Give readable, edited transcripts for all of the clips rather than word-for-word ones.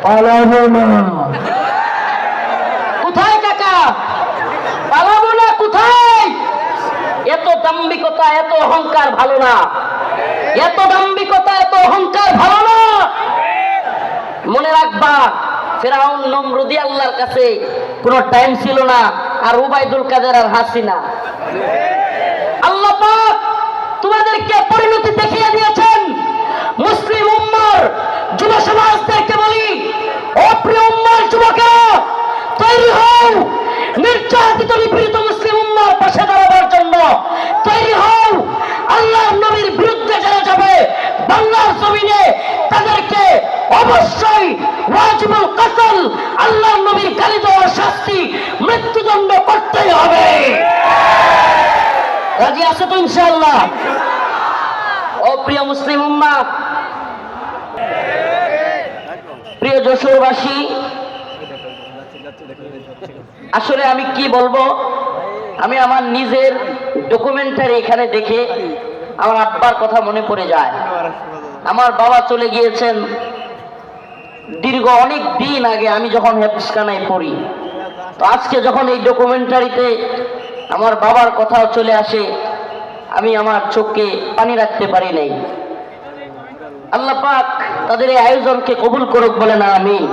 পালাবো না। কোথায় কাকা? পালাবো না কোথায়? এত দাম্ভিকতা, এত অহংকার ভালো না। এত দাম্ভিকতা, এত অহংকার ভালো না। মনে রাখবা, ফেরাউন নমরুদি আল্লাহর কাছে কোনো টাইম ছিল না, আর উবাইদুল কাদের আর হাসিনা। আল্লাহ পাক তোমাদেরকে পরিণতি দেখিয়ে দিয়েছেন। মুসলিম উম্মার যুব সমাজদেরকে বলি, ও প্রিয় উম্মার যুবকেরা, তৈরি হও নির্যাতিত নিপীড়িত মুসলিম উম্মার পাশে দাঁড়াবার জন্য। তৈরি হও আল্লাহর নবীর বিরুদ্ধে যারা যাবে বাংলার জমিনে, তাদেরকে অবশ্যই ওয়াজিবুল কতল, আল্লাহর নবীর গালি দেওয়ার শাস্তি, মৃত্যুদণ্ড করতেই হবে। রাজি আছে তো ইনশাআল্লাহ? ও প্রিয় মুসলিম উম্মা, প্রিয় যশোরবাসী, আসলে আমি কি বলবো, আমি আমার নিজের ডকুমেন্টারি এখানে দেখে আমার আব্বার কথা মনে পড়ে যায়। আমার বাবা চলে গিয়েছেন দীর্ঘ অনেক দিন আগে, আমি যখন হেফজখানায় পড়ি। তো আজকে যখন এই ডকুমেন্টারিতে আমার বাবার কথাও চলে আসে, আমি আমার চোখে পানি রাখতে পারি নাই। আল্লাহ পাক তাদের এই আয়োজনকে কবুল করুক, বলে না আমিন।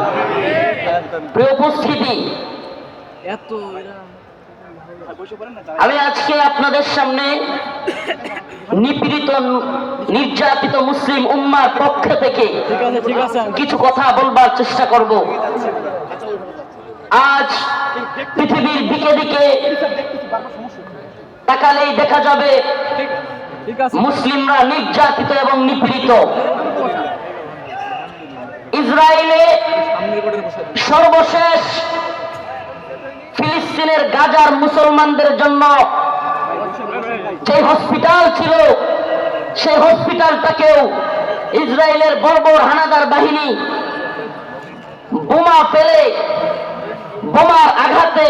প্রিয় উপস্থিতি, আমি আজকে আপনাদের সামনে নিপীড়িত নির্যাতিত মুসলিম উম্মার পক্ষ থেকে কিছু কথা বলবার চেষ্টা করব। আজ পৃথিবীর দিকে দিকে তাকালেই দেখা যাবে মুসলিমরা নির্যাতিত এবং নিপীড়িত। ইসরায়েলে সর্বশেষ ফিলিস্তিনের গাজার মুসলমানদের জন্য যে হসপিটাল ছিল, সেই হসপিটালটাকেও ইসরায়েলের বর্বর হানাদার বাহিনী বোমা ফেলে, বোমার আঘাতে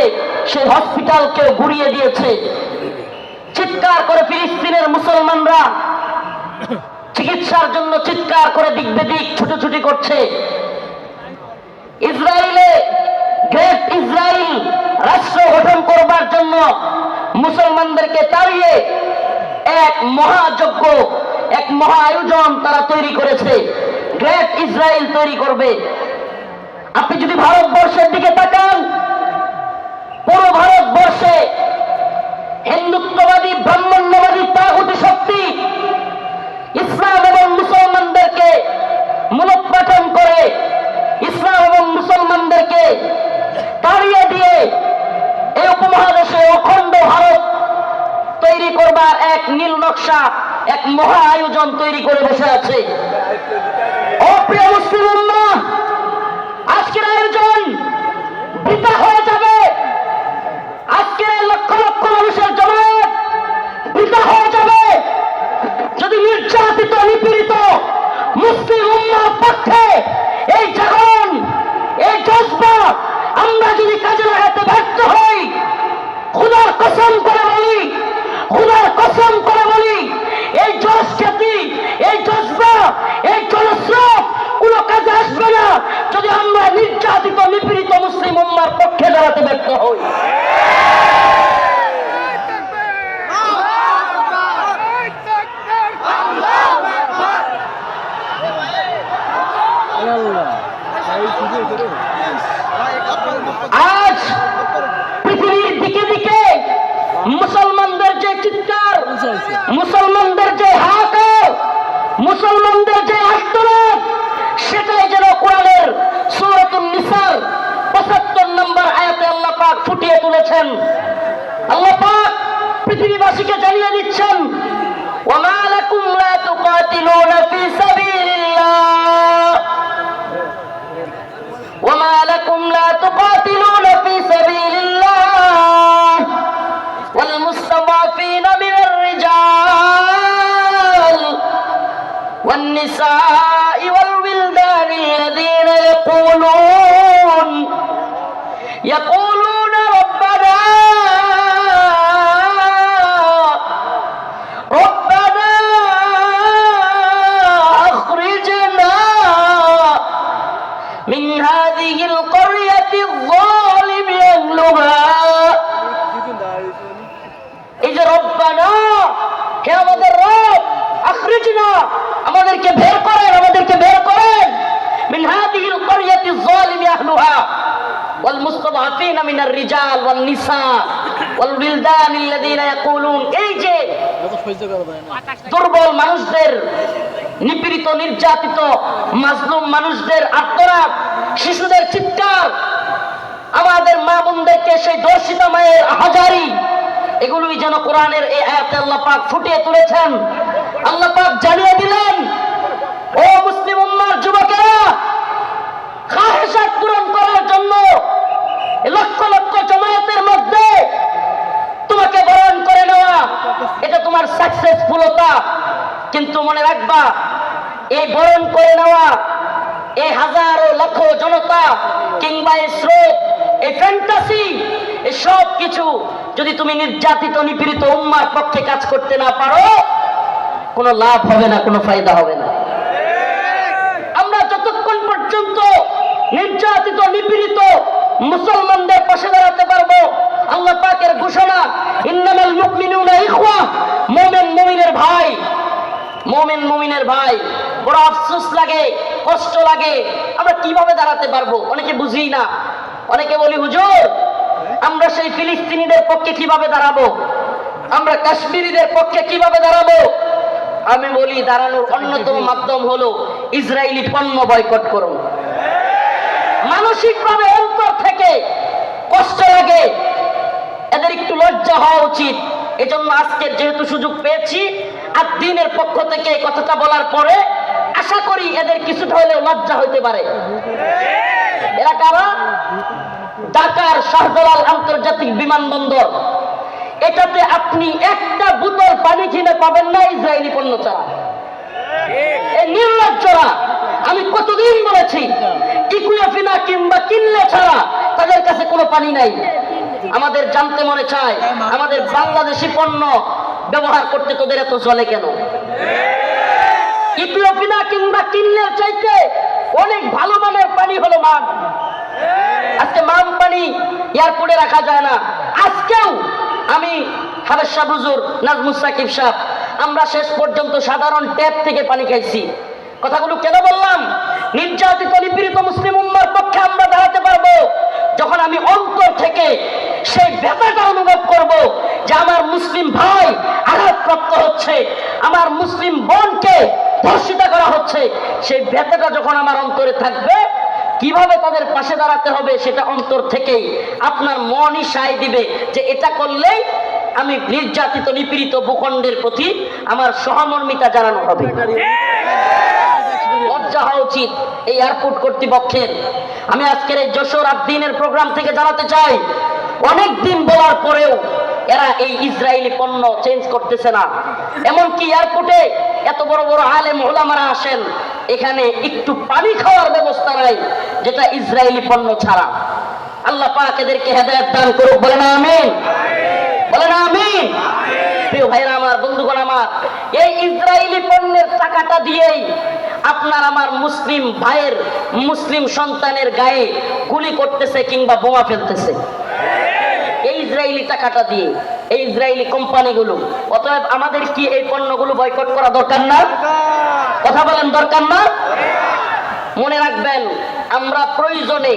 সেই হসপিটালকে গুড়িয়ে দিয়েছে। চিৎকার করে ফিলিস্তিনের মুসলমানরা চিকিৎসার জন্য চিৎকার করে দিক বেদিক ছুটোছুটি করছে। ইসরায়েলে গ্রেট ইসরায়েল রাষ্ট্র গঠন করবার জন্য মুসলমানদেরকে তাড়িয়ে এক মহাযজ্ঞ, এক মহা আয়োজন তারা তৈরি করেছে। গ্রেট ইসরায়েল তৈরি করবে। আপনি যদি ভারতবর্ষের দিকে তাকান, পুরো ভারতবর্ষে হিন্দুত্ববাদী, ব্রাহ্মণ্যবাদী তাগুতি শক্তি ইসলাম এবং মুসলমানদেরকে মূলোৎপাটন করে, ইসলাম এবং মুসলমানদেরকে তাড়িয়ে দিয়ে এই উপমহাদেশে অখণ্ড ভারত তৈরি করবার এক নীল নকশা, এক মহা আয়োজন তৈরি করে বসে আছে। ও প্রিয় মুসলিম উম্মাহ, আজকের আয়োজন বৃথা হয়ে যাবে। আজকের এই লক্ষ লক্ষ মানুষের জমায়েত বৃথা হয়ে যাবে যদি নির্যাতিত নিপীড়িত মুসলিম উম্মার পক্ষে এই জাগরণ, এই জজবা আমরা যদি কাজে লাগাতে ব্যর্থ হই। খোদার কসম করে বলি, খোদার কসম করে বলি, এই জজ খ্যাতি, এই জজবা, এই জনস্রোত কোনো কাজে আসবে না যদি আমরা নির্যাতিত নিপীড়িত মুসলিম উম্মার পক্ষে দাঁড়াতে ব্যর্থ হই। আজ পৃথিবীর দিকে দিকে মুসলমানদের যে চিৎকার, মুসলমানদের যে হাহাকার, মুসলমানদের যে আর্তনাদ, সেটাই যেন কোরআনের সূরাতুন নিসার ৭৫ নম্বর আয়াতে আল্লাহ পাক ফুটিয়ে তুলেছেন। আল্লাহ পাক পৃথিবীবাসীকে জানিয়ে দিচ্ছেন, ওয়ামা লাকুম লা তুকাতিলুনা ফি সাবিলিল্লাহ, ওয়ামা লাকুম লা তুকাতিলুনা ফি সাবিলিল্লাহ ওয়াল মুস্তাদাফিনা মিনার রিজাল ওয়ান নিসাই ওয়াল বিলদানি আল্লাযীনা ইয়াকুলুনা রব্বানা আখরিজনা মিন হে আমাদের রব, আখরিজনা, আমাদেরকে বের করেন, আমাদেরকে বের করেন মিন হাদিহিল ক্বরিয়াতি যালিমি আহলুহা ওয়াল মুস্তাদআফিনা মিনার রিজাল ওয়ান নিসা ওয়াল বিলদান আল্লাযীনা ইয়াকুলুন। এই যে দুর্বল মানুষদের, নিপীড়িত নির্যাতিত মাজলুম মানুষদের আর্তনাদ, শিশুদের চিৎকার, আমাদের মা বোনদেরকে সেই ধর্ষিতা মায়ের হাজারি, এগুলোই যেন কোরআনের এই আয়াতে আল্লাহ পাক ফুটিয়ে তুলেছেন। আল্লাহ পাক জানিয়ে দিলেন, ও মুসলিম উম্মার যুবকেরা, খাহেশাত পূরণ করার জন্য লক্ষ লক্ষ জমায়েতের মধ্যে তোমাকে বরণ করে নেওয়া, এটা তোমার সাকসেসফুলতা। কিন্তু মনে রাখবা, এই বরণ করে নেওয়া, এই হাজারো লক্ষ জনতা কিংবা এই স্রোত, এই ফ্যান্টাসি, এই সব কিছু যদি তুমি নির্যাতিত নিপীড়িত উম্মার পক্ষে কাজ করতে না পারো, কোনো লাভ হবে না, কোনো ফায়দা হবে না। আমরা যতক্ষণ পর্যন্ত নির্যাতিত নিপীড়িত মুসলমানদের পাশে দাঁড়াতে পারবো, আল্লাহ পাকের ঘোষণা, ইন্নামাল মুমিনুনা ইখওয়া, মুমিন মুমিনের ভাই, মুমিন মুমিনের ভাই। বড় আফসোস লাগে, কষ্ট লাগে, আমরা কিভাবে দাঁড়াতে পারবো অনেকে বুঝি না। অনেকে বলি, হুজুর আমরা সেই ফিলিস্তিনিদের পক্ষে কিভাবে দাঁড়াবো, আমরা কাশ্মীরিদের পক্ষে কিভাবে দাঁড়াবো? আমি বলি, দাঁড়ানোর অন্যতম মাধ্যম হলো ইসরায়েলি পণ্য বয়কট করুন। মানসিকভাবে অন্তর থেকে কষ্ট লাগে, এদের একটু লজ্জা হওয়া উচিত। এজন্য আজকের যেহেতু সুযোগ পেয়েছি, আর দিনের পক্ষ থেকে এই কথাটা বলার পরে আশা করি এদের কিছুটা হলেও লজ্জা হইতে পারে। এরা কারা? ঢাকার শাহজালাল আন্তর্জাতিক বিমানবন্দর, এটাতে আপনি একটা বোতল পানি কিনে পাবেন না ইসরায়েলি পণ্য ছাড়া। এই নির্লজ্জরা, আমি কতদিন বলেছি, ইকুয়াফিনা কিংবা কিনলে ছাড়া তাদের কাছে কোনো পানি নাই। আমাদের জানতে মনে চায়, আমাদের বাংলাদেশি পণ্য ব্যবহার করতে তোদের এত চলে কেন? ইকুয়াফিনা কিংবা কিনলে চাইতে অনেক ভালো মানের পানি হলো মান। আজকে মান পানি এয়ারপোর্টে রাখা যায় না। আজকেও আমি হাবেশ শাহ হুজুর, নাজমুস সাকিব সাহেব, আমরা শেষ পর্যন্ত সাধারণ ট্যাপ থেকে পানি খাইছি। কথাগুলো কেন বললাম? নির্যাতিত নিপীড়িত মুসলিম উম্মার পক্ষে আমরা দাঁড়াতে পারবো যখন আমি অন্তর থেকে সেই ব্যথাটা অনুভব করব যে আমার মুসলিম ভাই আঘাতপ্রাপ্ত হচ্ছে, আমার মুসলিম বোনকে ধর্ষিত করা হচ্ছে। সেই ব্যথাটা যখন আমার অন্তরে থাকবে, কিভাবে তাদের পাশে দাঁড়াতে হবে সেটা অন্তর থেকেই আপনার মনই সায় দিবে যে এটা করলেই আমি নির্যাতিত নিপীড়িত ভূখণ্ডের প্রতি আমার সহমর্মিতা জানানো হবে। লজ্জা হওয়া উচিত এই এয়ারপোর্ট কর্তৃপক্ষের। আমি আজকের এই যশোর আদ্দিনের প্রোগ্রাম থেকে জানাতে চাই, অনেক দিন বলার পরেও এরা এই ইসরায়েলি পণ্য চেঞ্জ করতেছে না। এমনকি এয়ারপোর্টে এত বড় বড় আলেম ওলামারা আসেন, এখানে একটু পানি খাওয়ার ব্যবস্থা নাই যেটা ইসরায়েলি পণ্য ছাড়া। আল্লাহ পাক এদেরকে হেদায়েত দান করুক, বলে না আমিন, বলে না আমিন। প্রিয় ভাইরা আমার, বন্ধুগণ আমার, এই ইসরায়েলি পণ্যের টাকাটা দিয়েই আপনার আমার মুসলিম ভাইয়ের, মুসলিম সন্তানের গায়ে গুলি করতেছে কিংবা বোমা ফেলতেছে এই ইসরায়েলি টাকাটা দিয়ে, এই ইসরায়েলি কোম্পানিগুলো। অতএব আমাদের কি এই পণ্যগুলো বয়কট করা দরকার না? কথা বলেন, দরকার না? মনে রাখবেন, আমরা প্রয়োজনে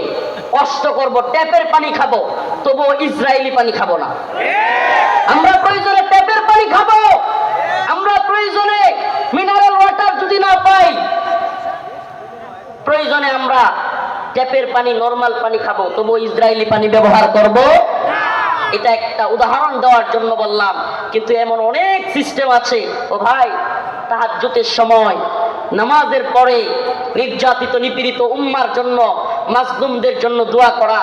কষ্ট করব, ট্যাপের পানি খাবো, তবুও ইসরায়েলি পানি খাবো না। আমরা প্রয়োজনে ট্যাপের পানি খাবো, আমরা প্রয়োজনে মিনারেল ওয়াটার যদি না পাই, প্রয়োজনে আমরা ট্যাপের পানি, নরমাল পানি খাবো, তবুও ইসরায়েলি পানি ব্যবহার করব। এটা একটা উদাহরণ দেওয়ার জন্য বললাম, কিন্তু এমন অনেক সিস্টেম আছে। ও ভাই, তাহাজ্জুদের সময় নামাজের পরে নির্যাতিত নিপীড়িত উম্মার জন্য, মাজলুমদের জন্য দোয়া করা।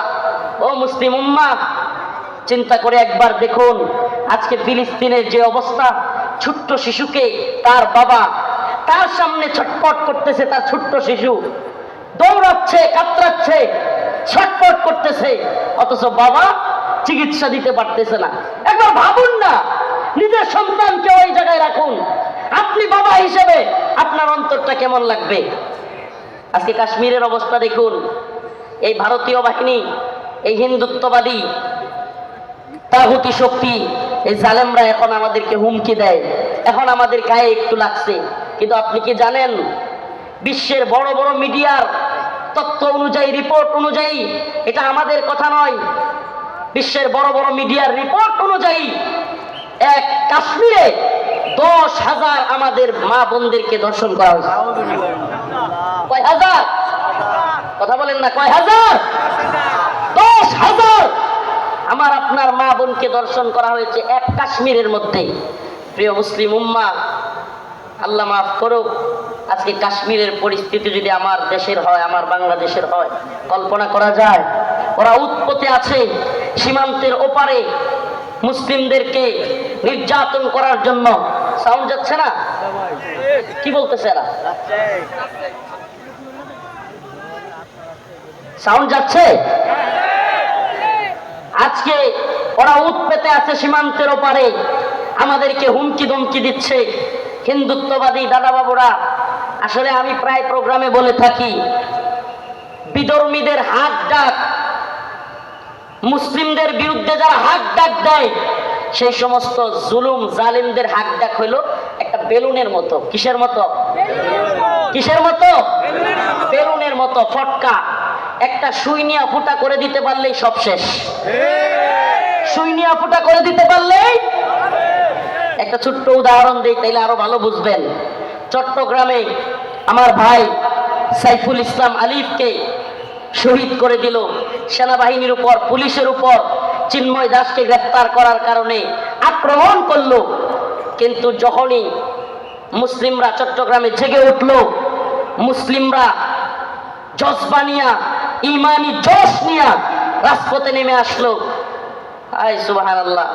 ও মুসলিম উম্মাহ, চিন্তা করে একবার দেখুন, আজকে ফিলিস্তিনের যে অবস্থা, ছোট্ট শিশুকে তার বাবা তার সামনে ছটপট করতেছে, তার ছোট্ট শিশু দৌড়াচ্ছে, কাতরাচ্ছে, ছটপট করতেছে, অথচ বাবা চিকিৎসা দিতে পারতেছে না। একবার ভাবুন না, নিজের সন্তানকে ওই জায়গায় রাখুন, আপনি বাবা হিসেবে আপনার অন্তরটা কেমন লাগবে? আজকে কাশ্মীরের অবস্থা দেখুন, এই ভারতীয় বাহিনী, এই হিন্দুত্ববাদী তাগুতি শক্তি, এই জালেমরা এখন আমাদেরকে হুমকি দেয় এখন আমাদের গায়ে একটু লাগছে। কিন্তু আপনি কি জানেন, বিশ্বের বড় বড় মিডিয়ার তথ্য অনুযায়ী, রিপোর্ট অনুযায়ী, এটা আমাদের কথা নয়, বিশ্বের বড় বড় মিডিয়ার রিপোর্ট অনুযায়ী এক কাশ্মীরে 10,000 আমাদের মা বোনদেরকে ধর্ষণ করা হয়েছে। কয় হাজার? কথা বলেন না, কয় হাজার? 10,000 আমার আপনার মা বোনকে ধর্ষণ করা হয়েছে এক কাশ্মীরের মধ্যে। প্রিয় মুসলিম উম্মাহ, আল্লাহ মাফ করুক, আজকে কাশ্মীরের পরিস্থিতি যদি আমার দেশের হয়, আমার বাংলাদেশের হয়, কল্পনা করা যায়? ওরা উৎপত্তি আছে সীমান্তের ওপারে মুসলিমদেরকে নির্যাতন করার জন্য। সাউন্ড যাচ্ছে না? কি বলতেছে এরা? সাউন্ড যাচ্ছে? আজকে ওরা উৎপেতে আছে সীমান্তের ওপারে, আমাদেরকে হুমকি ধমকি দিচ্ছে হিন্দুত্ববাদী দাদা বাবুরা। আসলে আমি প্রায় প্রোগ্রামে বলে থাকি, বিধর্মীদের হাক ডাক, মুসলিমদের বিরুদ্ধে যারা হাক ডাক দেয়, সেই সমস্ত জুলুম জালিমদের হাক ডাক হইল একটা বেলুনের মতো। কিসের মতো? কিসের মতো? বেলুনের মতো ফটকা। একটা সুই নিয়ে ফুটা করে দিতে পারলেই সব শেষ। সুই নিয়ে ফুটা করে দিতে পারলেই। একটা ছোট্ট উদাহরণ দিই, তাইলে আরো ভালো বুঝবেন। চট্টগ্রামে আমার ভাই সাইফুল ইসলাম আলিফকে শহীদ করে দিল সেনাবাহিনীর উপর, পুলিশের উপর। চিন্ময় দাসকে গ্রেফতার করার কারণে আক্রমণ করলো। কিন্তু যখনই মুসলিমরা চট্টগ্রামে জেগে উঠল, মুসলিমরা জজবা নিয়া, ইমানি জোশ নিয়া রাজপথে নেমে আসলো। আয় সুবহানাল্লাহ।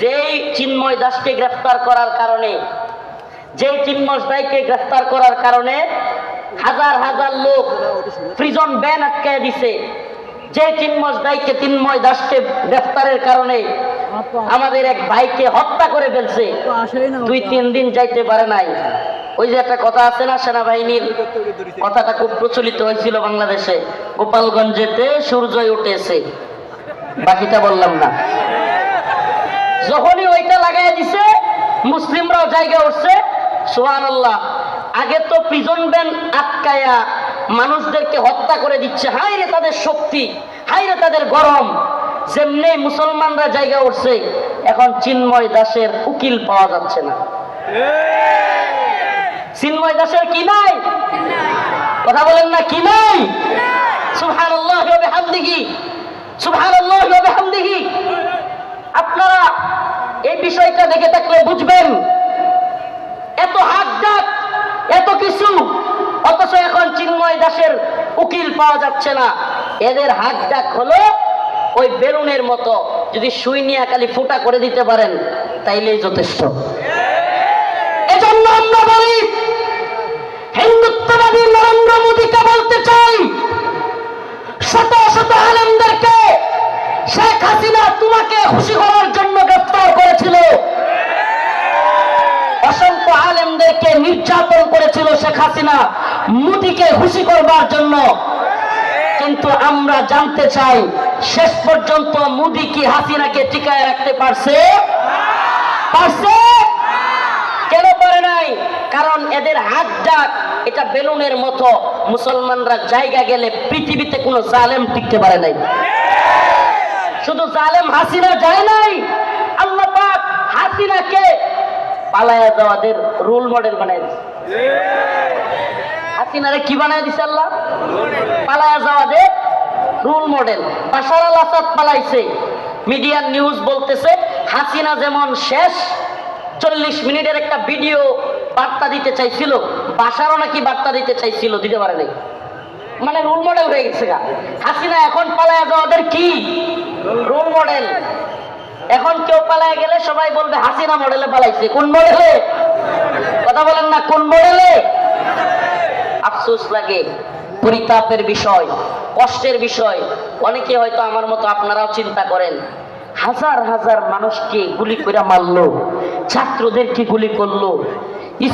যেই চিন্ময় দাসকে গ্রেফতার করার কারণে, যেই চিন্ময় দাসকে গ্রেফতার করার কারণে হাজার হাজার লোক প্রিজন ব্যান আটকায় দিছে, যে চিন্ময় দাসকে গ্রেফতারের কারণে আমাদের এক ভাইকে হত্যা করে ফেলছে, 2-3 দিন যাইতে পারে নাই। ওই যে একটা কথা আছে না, সেনাবাহিনীর কথাটা খুব প্রচলিত হয়েছিল বাংলাদেশে, গোপালগঞ্জেতে সূর্যই উঠেছে, বাকিটা বললাম না। যখনই ওইটা লাগাই দিছে, মুসলিমরাও জায়গা উঠছে। সুবহানাল্লাহ। আগে তো প্রিজন ব্যান আটকায়া মানুষদেরকে হত্যা করে দিচ্ছে, হায় রে তাদের শক্তি, হায় রে তাদের গরম। যেমনি মুসলমানরা জায়গা উঠছে, এখন চিন্ময় দাসের উকিল পাওয়া যাচ্ছে না। চিন্ময় দাসের কি নাই? কথা বলেন না, কি নাই? সুবহানাল্লাহ ওয়া বিহামদিহি, সুবহানাল্লাহ ওয়া বিহামদিহি। আপনারা এই বিষয়টা দেখে থাকলে বুঝবেন, এত হাত ডাক, এত কিছু, অথচ এখন চিন্ময় দাসের উকিল পাওয়া যাচ্ছে না। এদের হাত ডাক হলো ওই বেলুনের মতো, যদি সুই নিয়ে খালি ফুটা করে দিতে পারেন তাইলেই যথেষ্ট। এজন্য আমরা বলি, হিন্দুত্ববাদী নরেন্দ্র মোদীকে বলতে চাই, শত শত আলেমদেরকে শেখ হাসিনা তোমাকে খুশি করার জন্য গ্রেফতার করেছিল, অসংখ্য আলেমদেরকে নির্যাতন করেছিল শেখ হাসিনা মোদীকে খুশি করবার জন্য। কিন্তু আমরা জানতে চাই, শেষ পর্যন্ত মোদী কি হাসিনাকে টিকায় রাখতে পারছে? পারছে? কেন পারে নাই? কারণ এদের হাত ডাক এটা বেলুনের মতো। মুসলমানরা জায়গা গেলে পৃথিবীতে কোনো জালেম টিকতে পারে নাই। শুধু জালেম হাসিনা যায় নাই, আল্লাহ পাক হাসিনাকে পালায়া যাওয়াদের রোল মডেল বানাই দিছে। হাসিনারে কি বানাই দিছে আল্লাহ? পালায়া যাওয়াদের রোল মডেল। বাশার আল আসাদ পালাইছে, মিডিয়ার নিউজ বলতেছে হাসিনা যেমন শেষ 40 মিনিটের একটা ভিডিও বার্তা দিতে চাইছিল, বাশারও নাকি বার্তা দিতে চাইছিল, দিতে পারে নাই। মানে রোল মডেল হয়ে গেছে গা হাসিনা। এখন পালায়া যাওয়াদের কি রোল মডেল। এখন কেউ পালায় গেলে সবাই বলবে হাসিনা মডেলে পালাইছে। কোন মডেলে? কথা বলেন না, কোন মডেলে? আফসোস লাগে, পরিতাপের বিষয়, কষ্টের বিষয়। অনেকে হয়তো আমার মতো আপনারাও চিন্তা করেন, হাজার হাজার মানুষকে গুলি করে মারলো, ছাত্রদেরকে গুলি করলো,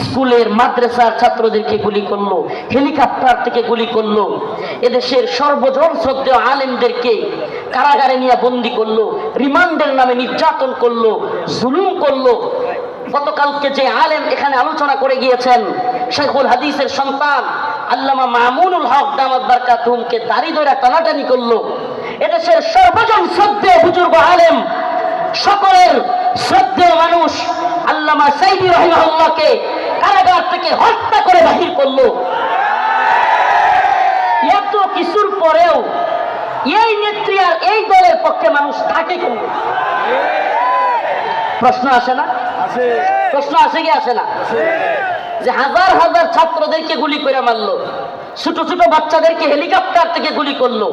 স্কুলের মাদ্রাসার ছাত্রদেরকে গুলি করলো, হেলিকপ্টার থেকে গুলি করলো, এদেশের সর্বজন শ্রদ্ধেয় আলেমদেরকে কারাগারে নিয়ে বন্দি করলো, রিমান্ডের নামে নির্যাতন করলো, জুলুম করলো। গতকালকে যে আলেম এখানে আলোচনা করে গিয়েছেন, শেখুল হাদিসের সন্তান আল্লামা মামুনুল হক দামাত বারকাতুহুমকে দাড়ি ধরে টানাটানি করলো। এদেশের সর্বজন শ্রদ্ধেয় বুজুর্গ আলেম, সকলের শ্রদ্ধেয় মানুষ আল্লামা সাইদি রাহিমাহুল্লাহকে কারাগার থেকে হত্যা করে বাহির করলো। এত কিছুর পরেও এই নেত্রী আর এই দলের পক্ষে মানুষ থাকে কেন? প্রশ্ন আসে না? প্রশ্ন আসে কি আসে না? যে হাজার হাজার ছাত্রদেরকে গুলি করে মারলো, ছোট ছোট বাচ্চাদেরকে হেলিকপ্টার থেকে গুলি করলো,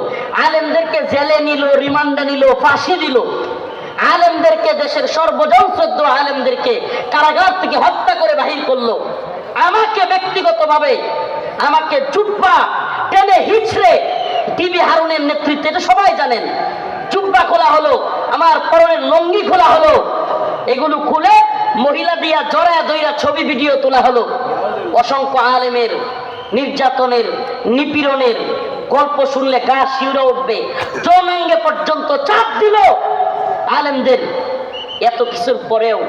আলেমদেরকে জেলে নিল, রিমান্ডে নিল, ফাঁসি দিল, আলেমদেরকে, দেশের সর্বজন শ্রদ্ধ আলেমদেরকে কারাগার থেকে হত্যা করে বাহির করলো। আমাকে ব্যক্তিগতভাবে আমাকে জুব্বা টেনে হিচড়ে টিভি হারুনের নেতৃত্বে, এটা সবাই জানেন, জুব্বা খোলা হলো, আমার পরনের লঙ্গি খোলা হলো, এগুলো খুলে মহিলা দিয়া জড়ায়া দইরা ছবি ভিডিও তোলা হলো। অসংখ্য আলেমের নির্যাতনের, নিপীড়নের গল্প শুনলে গা শিউরে উঠবে। যৌনাঙ্গে পর্যন্ত চাপ দিল আলেমদের। এত কিছুর পরেও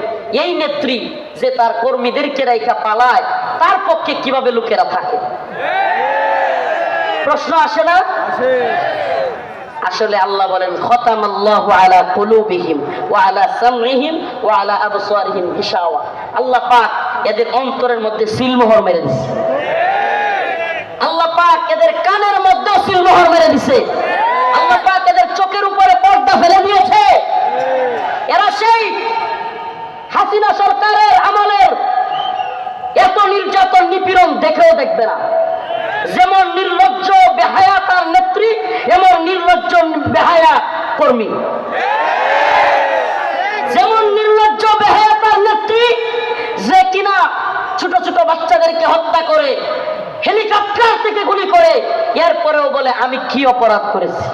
এই নেত্রী যে তার কর্মীদেরকে রাইখা পালায়, তার পক্ষে কিভাবে লোকেরা থাকে? প্রশ্ন আসে না? আসলে আল্লাহ বলেন, খতামাল্লাহু আলা কুলুবিহিম ওয়া আলা সামইহিম ওয়া আলা আবসারিহিম গিশাওয়া। আল্লাহ পাক এদের অন্তরের মধ্যে সিলমোহর মেরে দিয়েছে। আল্লাহ পাক এদের কানের মধ্যে সিলমোহর মেরে দিয়েছে। আল্লাহ পাক এদের চোখের উপরে পর্দা ফেলে দিয়েছে। এরা সেই হাসিনা সরকারের আমলের এত নির্যাতন নিপীড়ন দেখেও দেখবে না। যেমন নির্লজ্জ বেহায়া তার নেত্রী, এমন নির্লজ্জ বেহায়া কর্মী। যেমন নির্লজ্জ বেহায়া তার নেত্রী, যে কিনা ছোট ছোট বাচ্চাদেরকে হত্যা করে, হেলিকপ্টার থেকে গুলি করে, এরপরেও বলে আমি কি অপরাধ করেছি।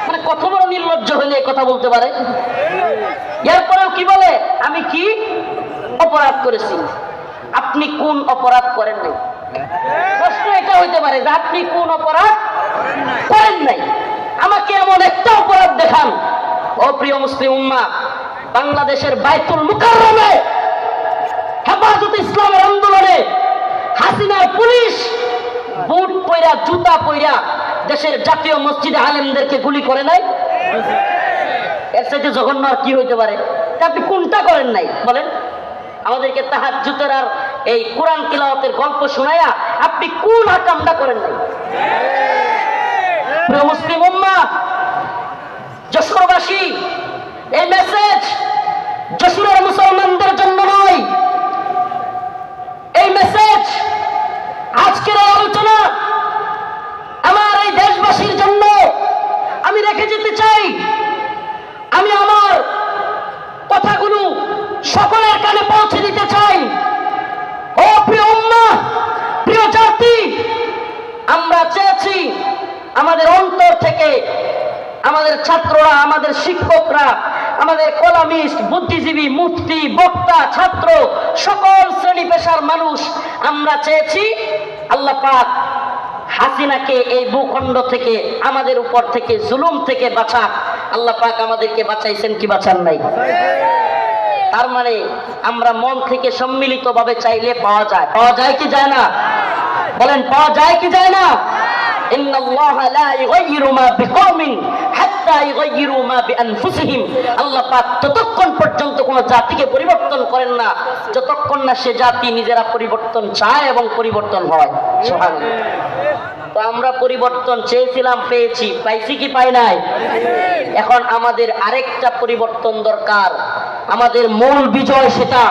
মানে কত বড় নির্লজ্জ হলে কথা বলতে পারে? এরপরেও কি বলে আমি কি অপরাধ করেছি। আপনি কোন অপরাধ করেন নাই? প্রশ্ন এটা হইতে পারে যে আপনি কোন অপরাধ করেন নাই, আমাকে এমন একটা অপরাধ দেখান। ও প্রিয় মুসলিম উম্মাহ, বাংলাদেশের বাইতুল মুকাররমে হেফাজতে ইসলামের আন্দোলনে হাসিনার পুলিশ বুট পয়রা, জুতা পয়রা দেশের জাতীয় মসজিদে আলেমদেরকে গুলি করে নাই। এর সাথে জঘন্য আর কি হইতে পারে? আপনি কোনটা করেন নাই বলেন? আমাদেরকে তাহাজ্জুদের আর এই কোরআন তিলাওয়াতের গল্প শোনায়া আপনি কোন হাকামটা করেন নাই? প্রিয় মুসলিম উম্মাহ, যশোরবাসী, এই মেসেজ যশোরের মুসলমানদের জন্য নয়, এই মেসেজ আজকের আলোচনা আমার এই দেশবাসীর জন্য আমি রেখে যেতে চাই। আমি আমার কথাগুলো সকলের কানে পৌঁছে দিতে চাই। ও প্রিয় উম্মাহ, প্রিয় জাতি, আমরা চেয়েছি আমাদের অন্তর থেকে, আমাদের ছাত্ররা, আমাদের শিক্ষকরা, আমাদের কলামিস্ট, বুদ্ধিজীবী, মুফতি, বক্তা, ছাত্র, সকল শ্রেণী পেশার মানুষ, আমরা চেয়েছি আল্লাহ পাক হাসিনাকে এই ভূখণ্ড থেকে, আমাদের উপর থেকে, জুলুম থেকে বাঁচাক। আল্লাহ পাক আমাদেরকে বাঁচাইছেন কি বাঁচান নাই? তার মানে আমরা মন থেকে সম্মিলিত ভাবে চাইলে পাওয়া যায়। পাওয়া যায় কি যায় না? বলেন, পাওয়া যায় কি যায় না? ইন্নাল্লাহা লা ইউগাইয়িরু মা বিকওমিন হাত্তা ইউগাইয়িরু মা বিআনফুসিহিম। আল্লাহ পাক ততক্ষণ পর্যন্ত কোন জাতিকে পরিবর্তন করেন না যতক্ষণ না সে জাতি নিজেরা পরিবর্তন চায় এবং পরিবর্তন হয়। সুবহানাল্লাহ। তো আমরা পরিবর্তন চেয়েছিলাম, পেয়েছি। পাইছি কি পাই নাই? এখন আমাদের আরেকটা পরিবর্তন দরকার। আমাদের মূল বিজয় সেটা।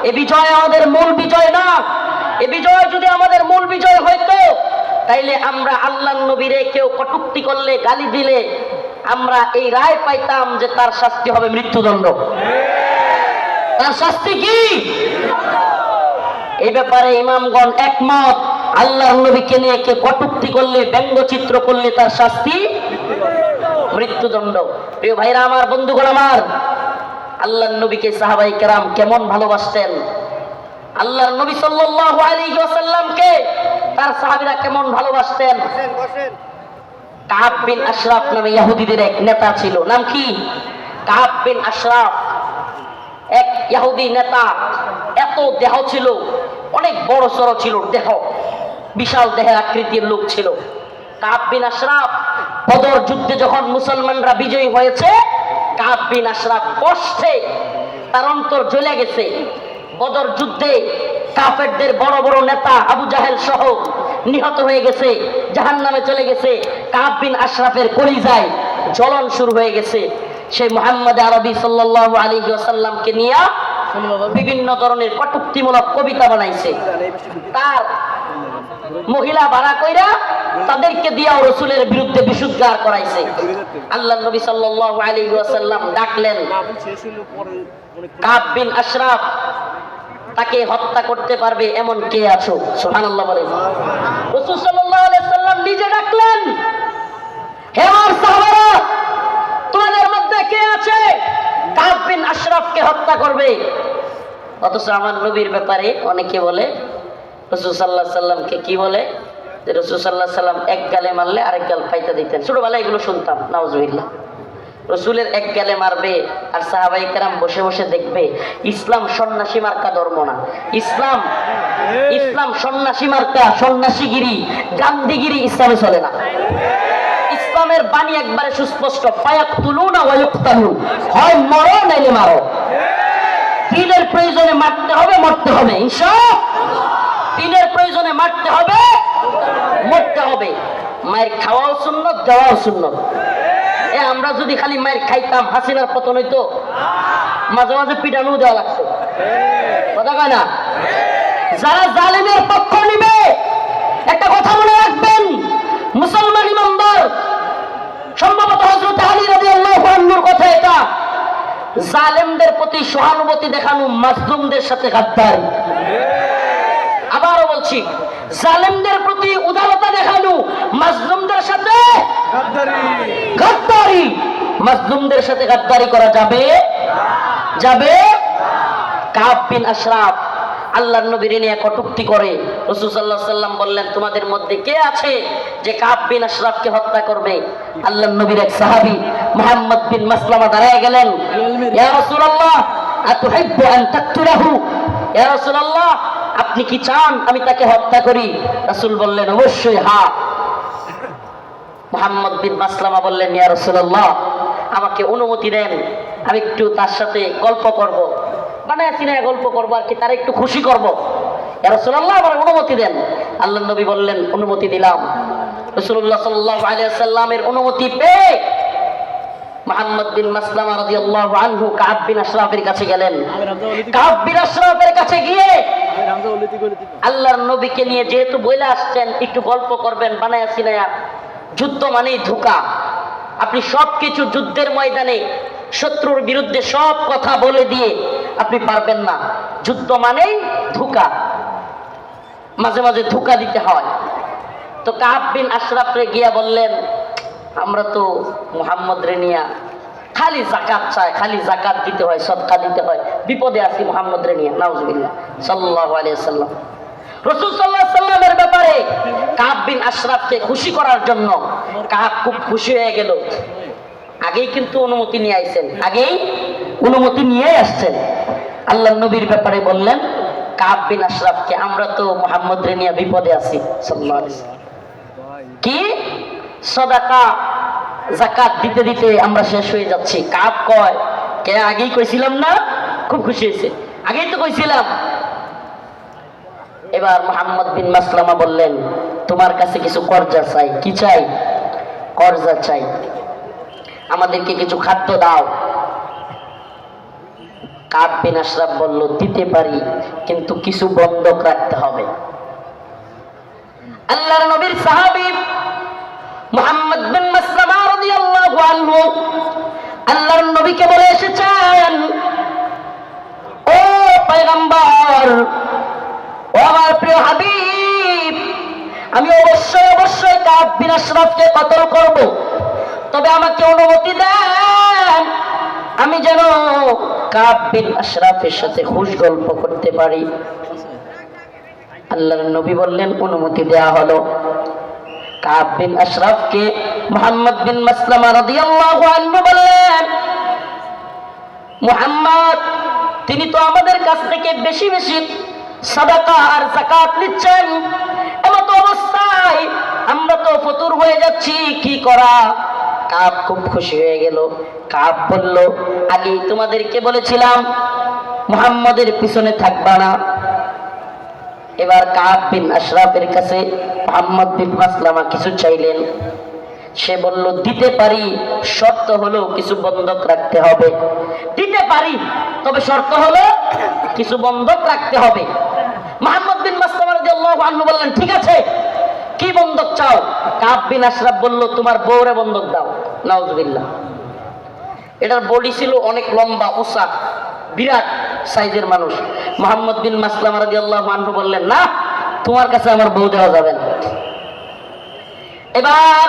এ বিজয় আমাদের মূল বিজয় না। এ বিজয় যদি আমাদের মূল বিজয় হইতো, তাইলে আমরা আল্লাহর নবীরে কেউ কটূক্তি করলে, গালি দিলে, আমরা এই রায় পাইতাম যে তার শাস্তি হবে মৃত্যুদণ্ড। তার শাস্তি কি? এই ব্যাপারে ইমামগণ একমত। আল্লাহর নবীকে নিয়ে কে কটূক্তি করলে, ব্যঙ্গচিত্র করলে, তার শাস্তি মৃত্যুদণ্ড। প্রিয় ভাইরা আমার, বন্ধুগণ আমার, আল্লাহর নবীকে সাহাবায়ে কেরাম কেমন ভালোবাসতেন, আল্লাহর নবী সাল্লাল্লাহু আলাইহি ওয়াসাল্লামকে তার সাহাবীরা কেমন ভালোবাসতেন। কাব বিন আশরাফ নামে ইহুদিদের এক নেতা ছিল। নাম কি? কাব বিন আশরাফ। এক ইহুদি নেতা, এত দেহ ছিল, অনেক বড় সড় ছিল দেহ, বিশাল দেহের আকৃতির লোক ছিল। কাব বিন আশরাফ বদর যুদ্ধে যখন মুসলমানরা বিজয়ী হয়েছে, কাব বিন আশরাফ কষ্টে তার অন্তর জ্বলে গেছে। বদর যুদ্ধে কাফেরদের বড় বড় নেতা আবু জাহেল সহ নিহত হয়ে গেছে, জাহান্নামে চলে গেছে। কাব বিন আশরাফের কলিজায় জ্বলন শুরু হয়ে গেছে। সেই মুহাম্মদ আরবি সাল্লাল্লাহু আলাইহি ওয়াসাল্লামকে নিয়ে বিভিন্ন ধরনের কটূক্তিমূলক কবিতা বানাইছে। তার মহিলা ভাড়া কইরা তাদেরকে দিয়াও রাসূলের বিরুদ্ধে বিশুদ্ধার করাইছে। আল্লাহর নবী সাল্লাল্লাহু আলাইহি ওয়াসাল্লাম ডাকলেন, কাব বিন আশরাফ তাকে হত্যা করতে পারবে এমন কে আছো? সুবহানাল্লাহ বলেন। রাসূল সাল্লাল্লাহু আলাইহি ওয়াসাল্লাম নিজে ডাকলেন, হে আমার সাহাবারা, তোমাদের মধ্যে কে আছে কাব বিন আশরাফকে হত্যা করবে? অথচ আমার নবীর ব্যাপারে অনেকে বলে, রাসূল সাল্লাল্লাহু আলাইহি ওয়াসাল্লামকে কি বলে, যে রাসূল সাল্লাল্লাহু আলাইহি ওয়াসাল্লাম এক গালে মারলে আরেক গাল পাইতে দিতেন। ছোটবেলায় এগুলো শুনতাম, নাউজুবিল্লাহ। রসুলের এক গালে মারবে আর সাহাবাই কেরাম বসে বসে দেখবে। ইসলাম সন্ন্যাসী মার্কা ধর্ম না। ইসলাম সন্ন্যাসী মার্কা, সন্ন্যাসীগিরি, গান্ধীগিরি ইসলামে চলে না। ইসলামের বাণী একবারে সুস্পষ্ট, ফায়াকতুলুনা ওয়া ইউকতালুন, হয় মরো নাইলে মারো। দিনের প্রয়োজনে মারতে হবে, মরতে হবে, ইনশাআল্লাহ। দিনের প্রয়োজনে মারতে হবে, মরতে হবে। মায়ের খাওয়াও সুন্নত, দেওয়াও সুন্নত। আমরা যদি খালি মায়ের খাইতাম, হাসিনার পতন হইতো, মাঝে মাঝে পিটানো দেওয়া লাগতো, কথা কয় না? যারা জালেমের পক্ষ নিবে, একটা কথা মনে রাখবেন, মুসলমান ইমানদার, সম্ভবত হযরত আলী রাদিয়াল্লাহু আনহুর কথা এটা, জালেমদের প্রতি সহানুভূতি দেখানো মাজলুমদের সাথে গাদ্দারি। আবারও বলছি, জালেমদের প্রতি উদারতা দেখানো মাজলুমদের সাথে গাদ্দারি। মাজলুমদের সাথে গাদ্দারি করা যাবে? কাব বিন আশরাফ আল্লাহর নবীর নিয়ে কটূক্তি করে। রাসূল সাল্লাল্লাহু আলাইহি ওয়াসাল্লাম বললেন, তোমাদের মধ্যে কে আছে যে কাব বিন আশরাফকে হত্যা করবে? আল্লাহর নবীর এক সাহাবী মুহাম্মদ বিন মাসলামা দাঁড়ায় গেলেন, ইয়া রাসূলুল্লাহ আতুহিব্বু আন তাকতুলাহু? ইয়া রাসূলুল্লাহ, আপনি কি চান আমি তাকে হত্যা করি? রাসূল বললেন, অবশ্যই হ্যাঁ। মুহাম্মদ বিন মাসলামা বললেন, ইয়া রাসূলুল্লাহ, আমাকে অনুমতি দেন, আমি একটু তার সাথে গল্প করব, বানায় চিনায় গল্প করবো আর কি, তারা একটু খুশি করবো। ইয়া রাসূলুল্লাহ, আমার অনুমতি দেন। আল্লাহর নবী বললেন, অনুমতি দিলাম। রাসূলুল্লাহ সাল্লাল্লাহু আলাইহি ওয়াসাল্লামের অনুমতি পেয়ে মুহাম্মদ বিন মাসলামা রাদিয়াল্লাহু আনহু কাব বিন আশরাফের কাছে গেলেন। কাব বিন আশরাফের কাছে গিয়ে আল্লাহর নবীকে নিয়ে যেহেতু বইলা আসছেন, একটু গল্প করবেন বানায়া চিনায়া। যুদ্ধ মানেই ধোঁকা। আপনি সবকিছু যুদ্ধের ময়দানে শত্রুর বিরুদ্ধে সব কথা বলে দিয়ে আপনি পারবেন না। যুদ্ধ মানেই ধোঁকা, মাঝে মাঝে ধোঁকা দিতে হয়। তো কাব বিন আশরাফরে গিয়া বললেন, আমরা তো মুহাম্মদ রে নিয়া খালি যাকাত চাই, খালি যাকাত দিতে হয়, সদকা দিতে হয়, বিপদে আছি মুহাম্মদ রে নিয়া। নাউজুবিল্লাহ। সাল্লাল্লাহু আলাইহি ওয়াসাল্লাম রাসূল সাল্লাল্লাহু আলাইহি ওয়াসাল্লামের ব্যাপারে কাব বিন আশরাফকে খুশি করার জন্য কাব খুব খুশি হয়ে গেল। আগেই কিন্তু অনুমতি নিয়ে আইছেন, আগেই অনুমতি নিয়ে আসছেন। আল্লাহর নবীর ব্যাপারে বললেন কাব বিন আশরাফকে, আমরা তো মুহাম্মদ রে নিয়ে বিপদে আছি। সাল্লাল্লাহু আলাইহি ওয়াসাল্লাম কি সাদাকা যাকাত দিতে দিতে আমরা শেষ হয়ে যাচ্ছি। কাব কয়, কে আগেই কইছিলাম না? খুব খুশি হয়েছে, আগেই তো কইছিলাম। এবার মুহাম্মদ বিন মাসলামা বললেন, তোমার কাছে কিছু কর্জা চাই। কি চাই? কর্জা চাই, আমাদেরকে কিছু খাদ্য দাও। কাব বিন আশরাফ বলল, দিতে পারি, কিন্তু কিছু বন্ধক রাখতে হবে। আল্লাহর নবীর সাহাবী মুহাম্মদ বিন মাসলামা রাদিয়াল্লাহু আনহু আল্লাহর নবীকে বলে এসেছেন, ও পয়গম্বর, ও আমার প্রিয় হাবিব, আমি অবশ্যই কাব বিন আশরাফকে কতল করব, তবে আমাকে অনুমতি দেন, আমি যেন কাব বিন আশরাফের সাথে খুশ গল্প করতে পারি। আল্লাহর নবী বললেন, অনুমতি দেয়া হলো। কাব বিন আশরাফকে মুহাম্মদ বিন মাসলামা রাদিয়াল্লাহু আনহু বললেন, মুহাম্মদ, তিনি তো আমাদের কাছ থেকে বেশি বেশি সাদাকা আর যাকাত নিচ্ছেন। এমত অবস্থায় আমরা তো ফতুর হয়ে যাচ্ছি, কি করা? কাব খুব খুশি হয়ে গেল। কাব বলল, আগে তোমাদেরকে বলেছিলাম মুহাম্মাদের পিছনে থাকবা না। এবার কাব বিন আশরাফের কাছে মুহাম্মদ বিন মাসলামা কিছু চাইলেন। সে বলল, দিতে পারি, শর্ত হলো কিছু বন্ধক রাখতে হবে। দিতে পারি, তবে শর্ত হলো কিছু বন্ধক রাখতে হবে। মুহাম্মদ বিন মাসলামা রাদিয়াল্লাহু আনহু বললেন, ঠিক আছে, কি বন্ধক চাও? কাব বিন আশরাফ বলল, তোমার বউরে বন্ধক দাও। নাউজুবিল্লাহ। এটার বডি ছিল অনেক লম্বা, উঁচা, বিরাট সাইজের মানুষ। মুহাম্মদ বিন মাসলামা রাদিয়াল্লাহু আনহু বললেন, না, তোমার কাছে আমার বউ দেওয়া যাবে না। এবার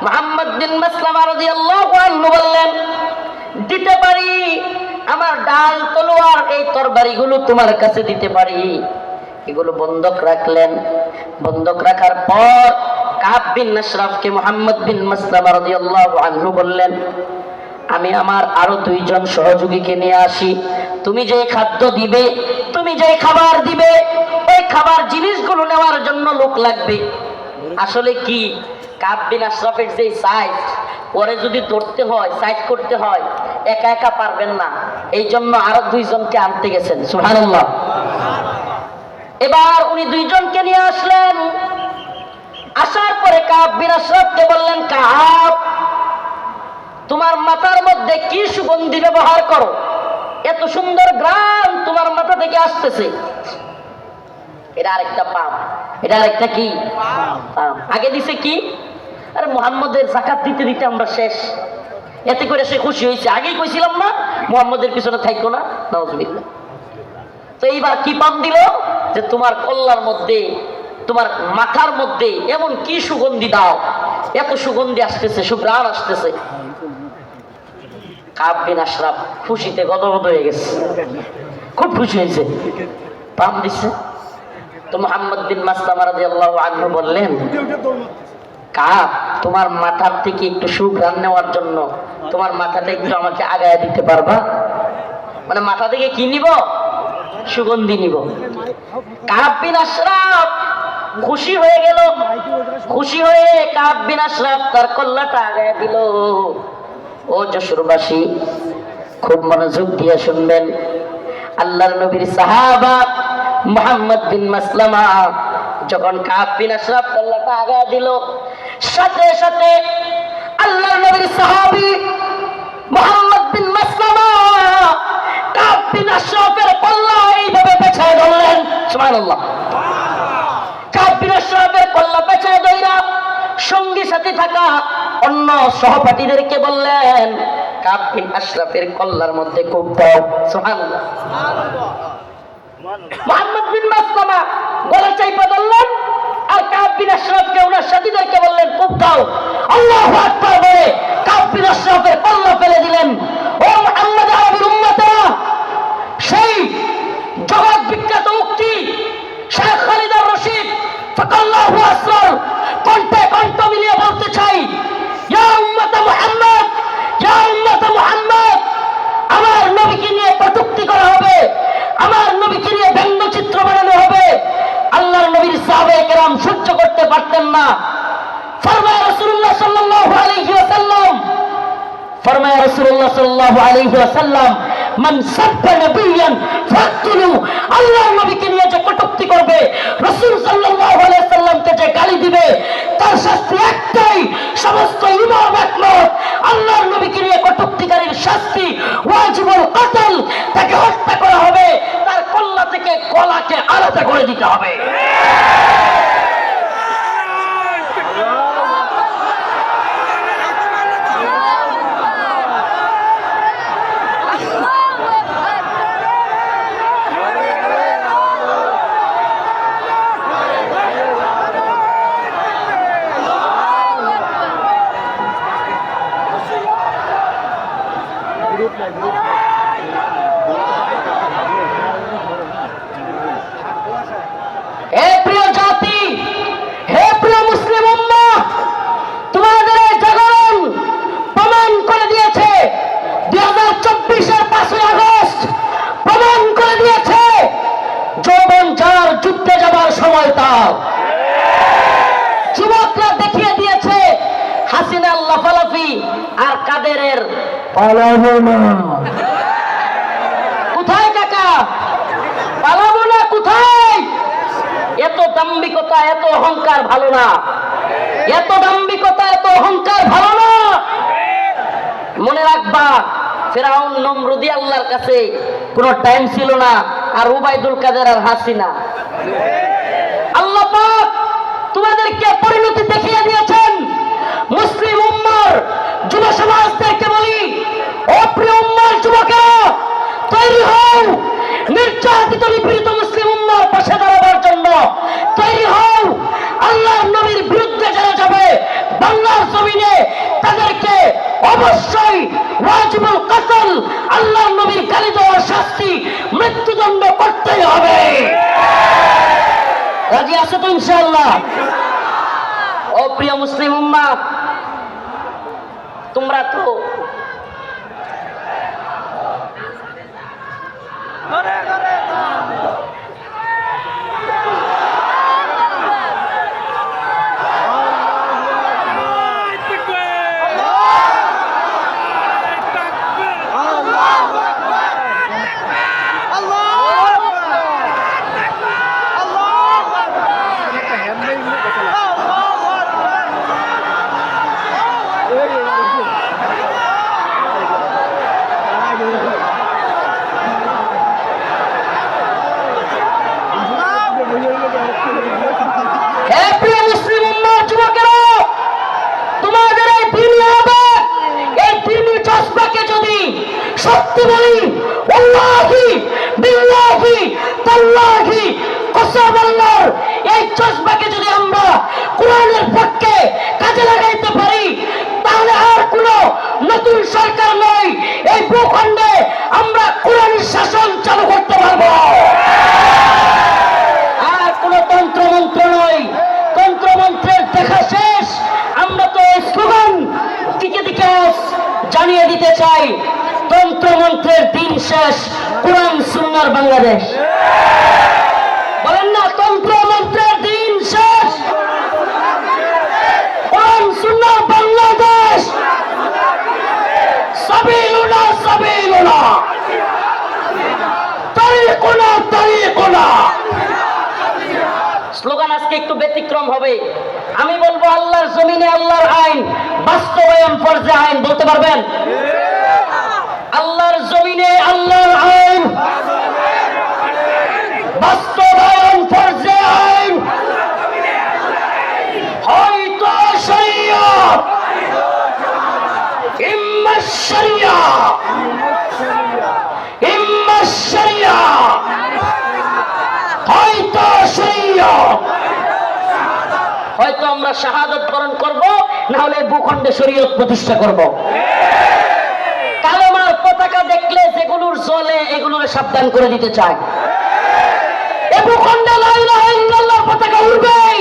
মুহাম্মদ বিন মাসলামা রাদিয়াল্লাহু আনহু বললেন, দিতে পারি, আমার ডাল তলোয়ার এই তরবারিগুলো তোমার কাছে দিতে পারি। এগুলো বন্ধক রাখলেন। বন্ধক রাখার পর কাব বিন আশরাফকে মুহাম্মদ বিন মাসলামা রাদিয়াল্লাহু আনহু বললেন, আমি আমার আরো 2 জন সহযোগীকে নিয়ে আসি। তুমি যে খাদ্য দিবে, তুমি যে খাবার দিবে, ওই খাবার জিনিসগুলো নেওয়ার জন্য লোক লাগবে। আসলে কি, কাব বিন আশরাফের যে সাইজ, পরে যদি ধরতে হয়, সাইজ করতে হয়, একা একা পারবেন না। এই জন্য আরো 2 জনকে আনতে গেছেন। সুবহানাল্লাহ। এবার উনি 2 জনকে নিয়ে আসলেন। আসার পরে কাব বিন আশরাফকে বললেন, কাব, তোমার মাথার মধ্যে কি সুগন্ধি ব্যবহার করো? এত সুন্দর গ্রাম তোমার মাথা থেকে আসতেছে। এটা আরেকটা পাম। এটা আরেকটা কি পাম। আগে দিছে কি? আরে মুহাম্মদের যাকাত দিতে দিতে আমরা শেষ। এতে করে সে খুশি হয়েছে। আগেই কইছিলাম না মুহাম্মদের পিছনে থাকো না। নাউজুবিল্লাহ। তো এইবার কি পাম দিল? যে তোমার কল্লার মধ্যে, তোমার মাথার মধ্যে এমন কি সুগন্ধি দাও, এত সুগন্ধি আসতেছে, সুঘ্রাণ আসতেছে। কাব বিন আশরাফ খুশিতে গদগদ হয়ে গেছে, খুব খুশি হয়েছে। পাম দিচ্ছে। তো মুহাম্মদ বিন মাসলামা রাদিয়াল্লাহু আনহু বললেন, কাব, তোমার মাথার থেকে একটু সুঘ্রাণ নেওয়ার জন্য তোমার মাথাটা একটু আমাকে আগায় দিতে পারবা? মানে মাথা থেকে কি নিব? সুগন্ধি নিব। কাব বিন আশরাফ খুশি হয়ে গেল। খুশি হয়ে কাব বিন আশরাফ তার কল্লাটা আগায় দিল। ও যশোরবাসী, খুব মনোযোগ দিয়ে শুনবেন। আল্লাহর নবীর সাহাবা মুহাম্মদ বিন মাসলামা যখন কাব বিন আশরাফ কল্লাটা আগায় দিল, সাথে সাথে আল্লাহর নবীর সাহাবী মুহাম্মদ বিন মাসলামা কাব বিন আশরাফের কল্লা এইভাবে পেছায় ধরলেন। সুবহানাল্লাহ। কাব বিন আশরাফের কল্লা পেছায় ধইরা সঙ্গী সাথে থাকা অন্য সহপাঠীদেরকে বললেন, কাব বিন আশরাফের কল্লার মধ্যে কোপ দাও। সুবহানাল্লাহ। মুহাম্মদ বিন মাসলামা গলা চাইপা ধরলেন, আর কাব বিন আশরাফকে ওনার সাথীদেরকে বললেন, কোপ দাও। আল্লাহু আকবার বলে কাব বিন আশরাফের কল্লা ফেলে দিলেন। ও মুহাম্মদ আরবির উম্মতেরা, সেই জগৎ বিখ্যাত উক্তি শেখ খালিদ আর রশিদ ফাকাল্লাহু আসরার কণ্ঠে কণ্ঠ মিলিয়ে বলতে চাই, ইয়া উম্মত মুহাম্মদ, ইয়া উম্মত মুহাম্মদ, আমার নবীকে নিয়ে কটূক্তি করা হবে, আমার নবীকে নিয়ে ব্যঙ্গচিত্র বানানো হবে। আল্লাহর নবীর সাহাবায়ে কেরাম সহ্য করতে পারতেন না। ফরমায় রাসূলুল্লাহ সাল্লাল্লাহু আলাইহি ওয়াসাল্লাম, ফরমায় রাসূলুল্লাহ সাল্লাল্লাহু আলাইহি ওয়াসাল্লাম, মান সাব্বা নবিয়ান ফাকতুলু, আল্লাহর নবীকে নিয়ে যে কটূক্তি করবে, রাসূল সাল্লাল্লাহু আলাইহি ওয়াসাল্লামকে যে গালি দিবে, তার শাস্তি একটাই। সমস্ত ইমাম একমত, আল্লাহর নবীকে নিয়ে কটূক্তিকারীর শাস্তি ওয়াজিবুল কতল, তাকে হত্যা করা হবে, তার কল্লা থেকে গলাকে আলাদা করে দিতে হবে। প্রিয় জাতি, যুদ্ধে যাবার সময় তার। যুবকরা দেখিয়ে দিয়েছে হাসিনার লাফালাফি আর কাদেরের পালাবো না। কোথায় কাকা? পালাবো না কোথায়? এত দাম্ভিকতা, এত অহংকার ভালো না। এত দাম্ভিকতা, এত অহংকার ভালো না। মনে রাখবা, ফেরাউন নমরুদি আল্লাহর কাছে কোনো টাইম ছিল না, আর উবাইদুল কাদের আর হাসিনা। আল্লাহ পাক তোমাদেরকে পরিণতি দেখিয়ে দিয়েছেন। মুসলিম উম্মার যুব সমাজদেরকে বলি, ও প্রিয় উম্মার যুবকেরা, তৈরি হও নির্যাতিত নিপীড়িত মুসলিম উম্মার পাশে দাঁড়াবার জন্য। তৈরি হও আল্লাহর নবীর বিরুদ্ধে যারা যাবে বাংলার জমিনে, তাদেরকে অবশ্যই ওয়াজিবুল কতল, আল্লাহর নবীর গালি দেওয়ার শাস্তি, মৃত্যুদণ্ড করতেই হবে। রাজি আছো তো ইনশাআল্লাহ? ও প্রিয় মুসলিম উম্মাহ, তোমরা তো সত্যি বলি, ওয়াল্লাহি বিল্লাহি তাল্লাহি কসম আল্লাহর, এই জজবাকে যদি আমরা কোরআনের পক্ষে কাজে লাগাইতে পারি, তাহলে আর কোনো নতুন সরকার নয়, এই ভূখণ্ডে আমরা কোরআনের শাসন চালু করতে পারবো। আর কোনো তন্ত্রমন্ত্র নয়। তন্ত্রমন্ত্রের দেখা শেষ। আমরা তো স্লোগান দিকে দিকে জানিয়ে দিতে চাই, তন্ত্রমন্ত্রের দিন শেষ, কোরআন সুন্নাহর বাংলাদেশ। বলেন না, তন্ত্রমন্ত্রের দিন শেষ, কোরআন সুন্নাহর বাংলাদেশ। সাবিলুনা সাবিলুনা, তারিকুনা তারিকুনা। স্লোগান আজকে একটু ব্যতিক্রম হবে। আমি বলবো, আল্লাহর জমিনে আল্লাহর আইন বাস্তবায়ন ফরজে আইন। বলতে পারবেন? আল্লাহর জমিনে আল্লাহর আইন বাস্তবায়ন ফরজে আইন। হয়তো শরিয়ত, ইম্মা শরিয়া, ইম্মা শরিয়া, হয়তো শরিয়ত। হয়তো আমরা শাহাদাত বরণ করব, না হলে ভূখণ্ডে শরীয়ত প্রতিষ্ঠা করব। কালেমার পতাকা দেখলে যেগুলোর জ্বলে, এগুলোর সাবধান করে দিতে চায়। এ ভূখণ্ডে লা ইলাহা ইল্লাল্লাহর পতাকা উড়বেই,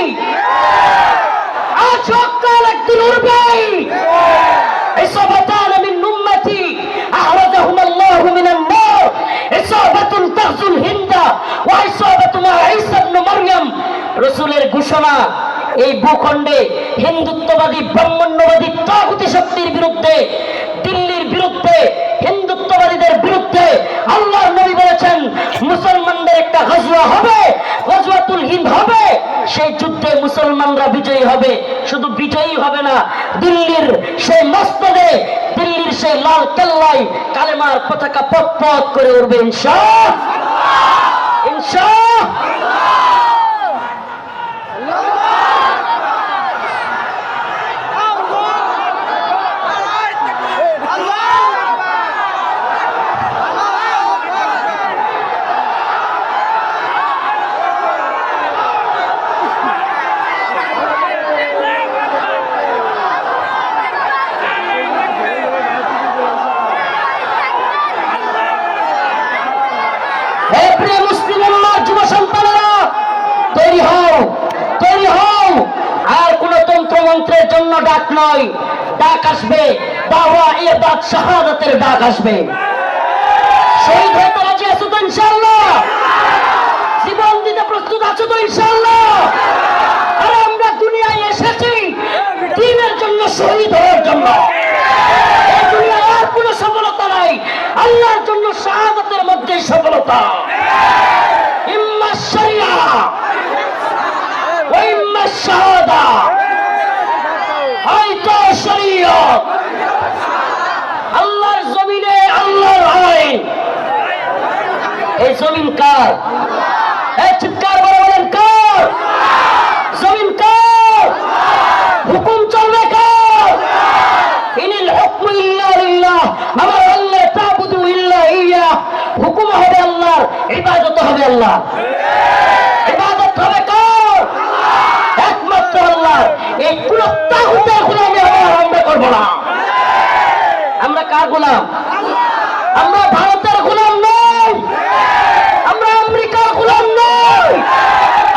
আজ হোক কাল একদিন উড়বেই। ইসাবাতান মিন উম্মতি আহরাজাহুম আল্লাহু মিনান নার, ইসাবাতুন তাগজুল হিন্দা ওয়া ইসাবাতু মা ঈসা ইবনে মারইয়াম। রাসূলের ঘোষণা, এই ভূখণ্ডে হিন্দুত্ববাদী ব্রাহ্মণ্যবাদী তাগুতি শক্তির বিরুদ্ধে, দিল্লির বিরুদ্ধে, হিন্দুত্ববাদীদের বিরুদ্ধে আল্লাহর নবী বলেছেন, মুসলমানদের একটা গজওয়া হবে, গজওয়াতুল হিন্দ হবে। সেই যুদ্ধে মুসলমানরা বিজয়ী হবে। শুধু বিজয়ী হবে না, দিল্লির সেই মসনদে, দিল্লির সেই লাল কেল্লায় কালেমার পতাকা পথ পথ করে উঠবে ইনশাআল্লাহ, ইনশাআল্লাহ। মন্ত্রের জন্য ডাক নয়, ডাক আসবে দাওয়া ইবাদত শাহাদাতের ডাক আসবে। শহীদ হতে রাজি আছো তো ইনশাআল্লাহ? জীবন দিতে প্রস্তুত আছো শরিয়া ওয়া ইম্মা শাহাদা, হয়তো শরীয়ত। আল্লাহর জমিনে আল্লাহর আইন। এই জমিন কার? এই চিৎকার করে বলেন কার? জমিন কার? হুকুম চলবে কার? ইনিল হুকমু ইল্লা লিল্লাহ, আমার আল্লাহ তা'বুদু ইল্লা ইয়া। হুকুম হবে আল্লাহর, ইবাদত হবে আল্লাহ। ইবাদত হবে কার? একমাত্র আল্লাহর। এই কোন তাগুতের গোলামি আমরা করব না। আমরা কার গোলাম? আমরা ভারতের গোলাম নই, আমরা আমেরিকার গোলাম নই,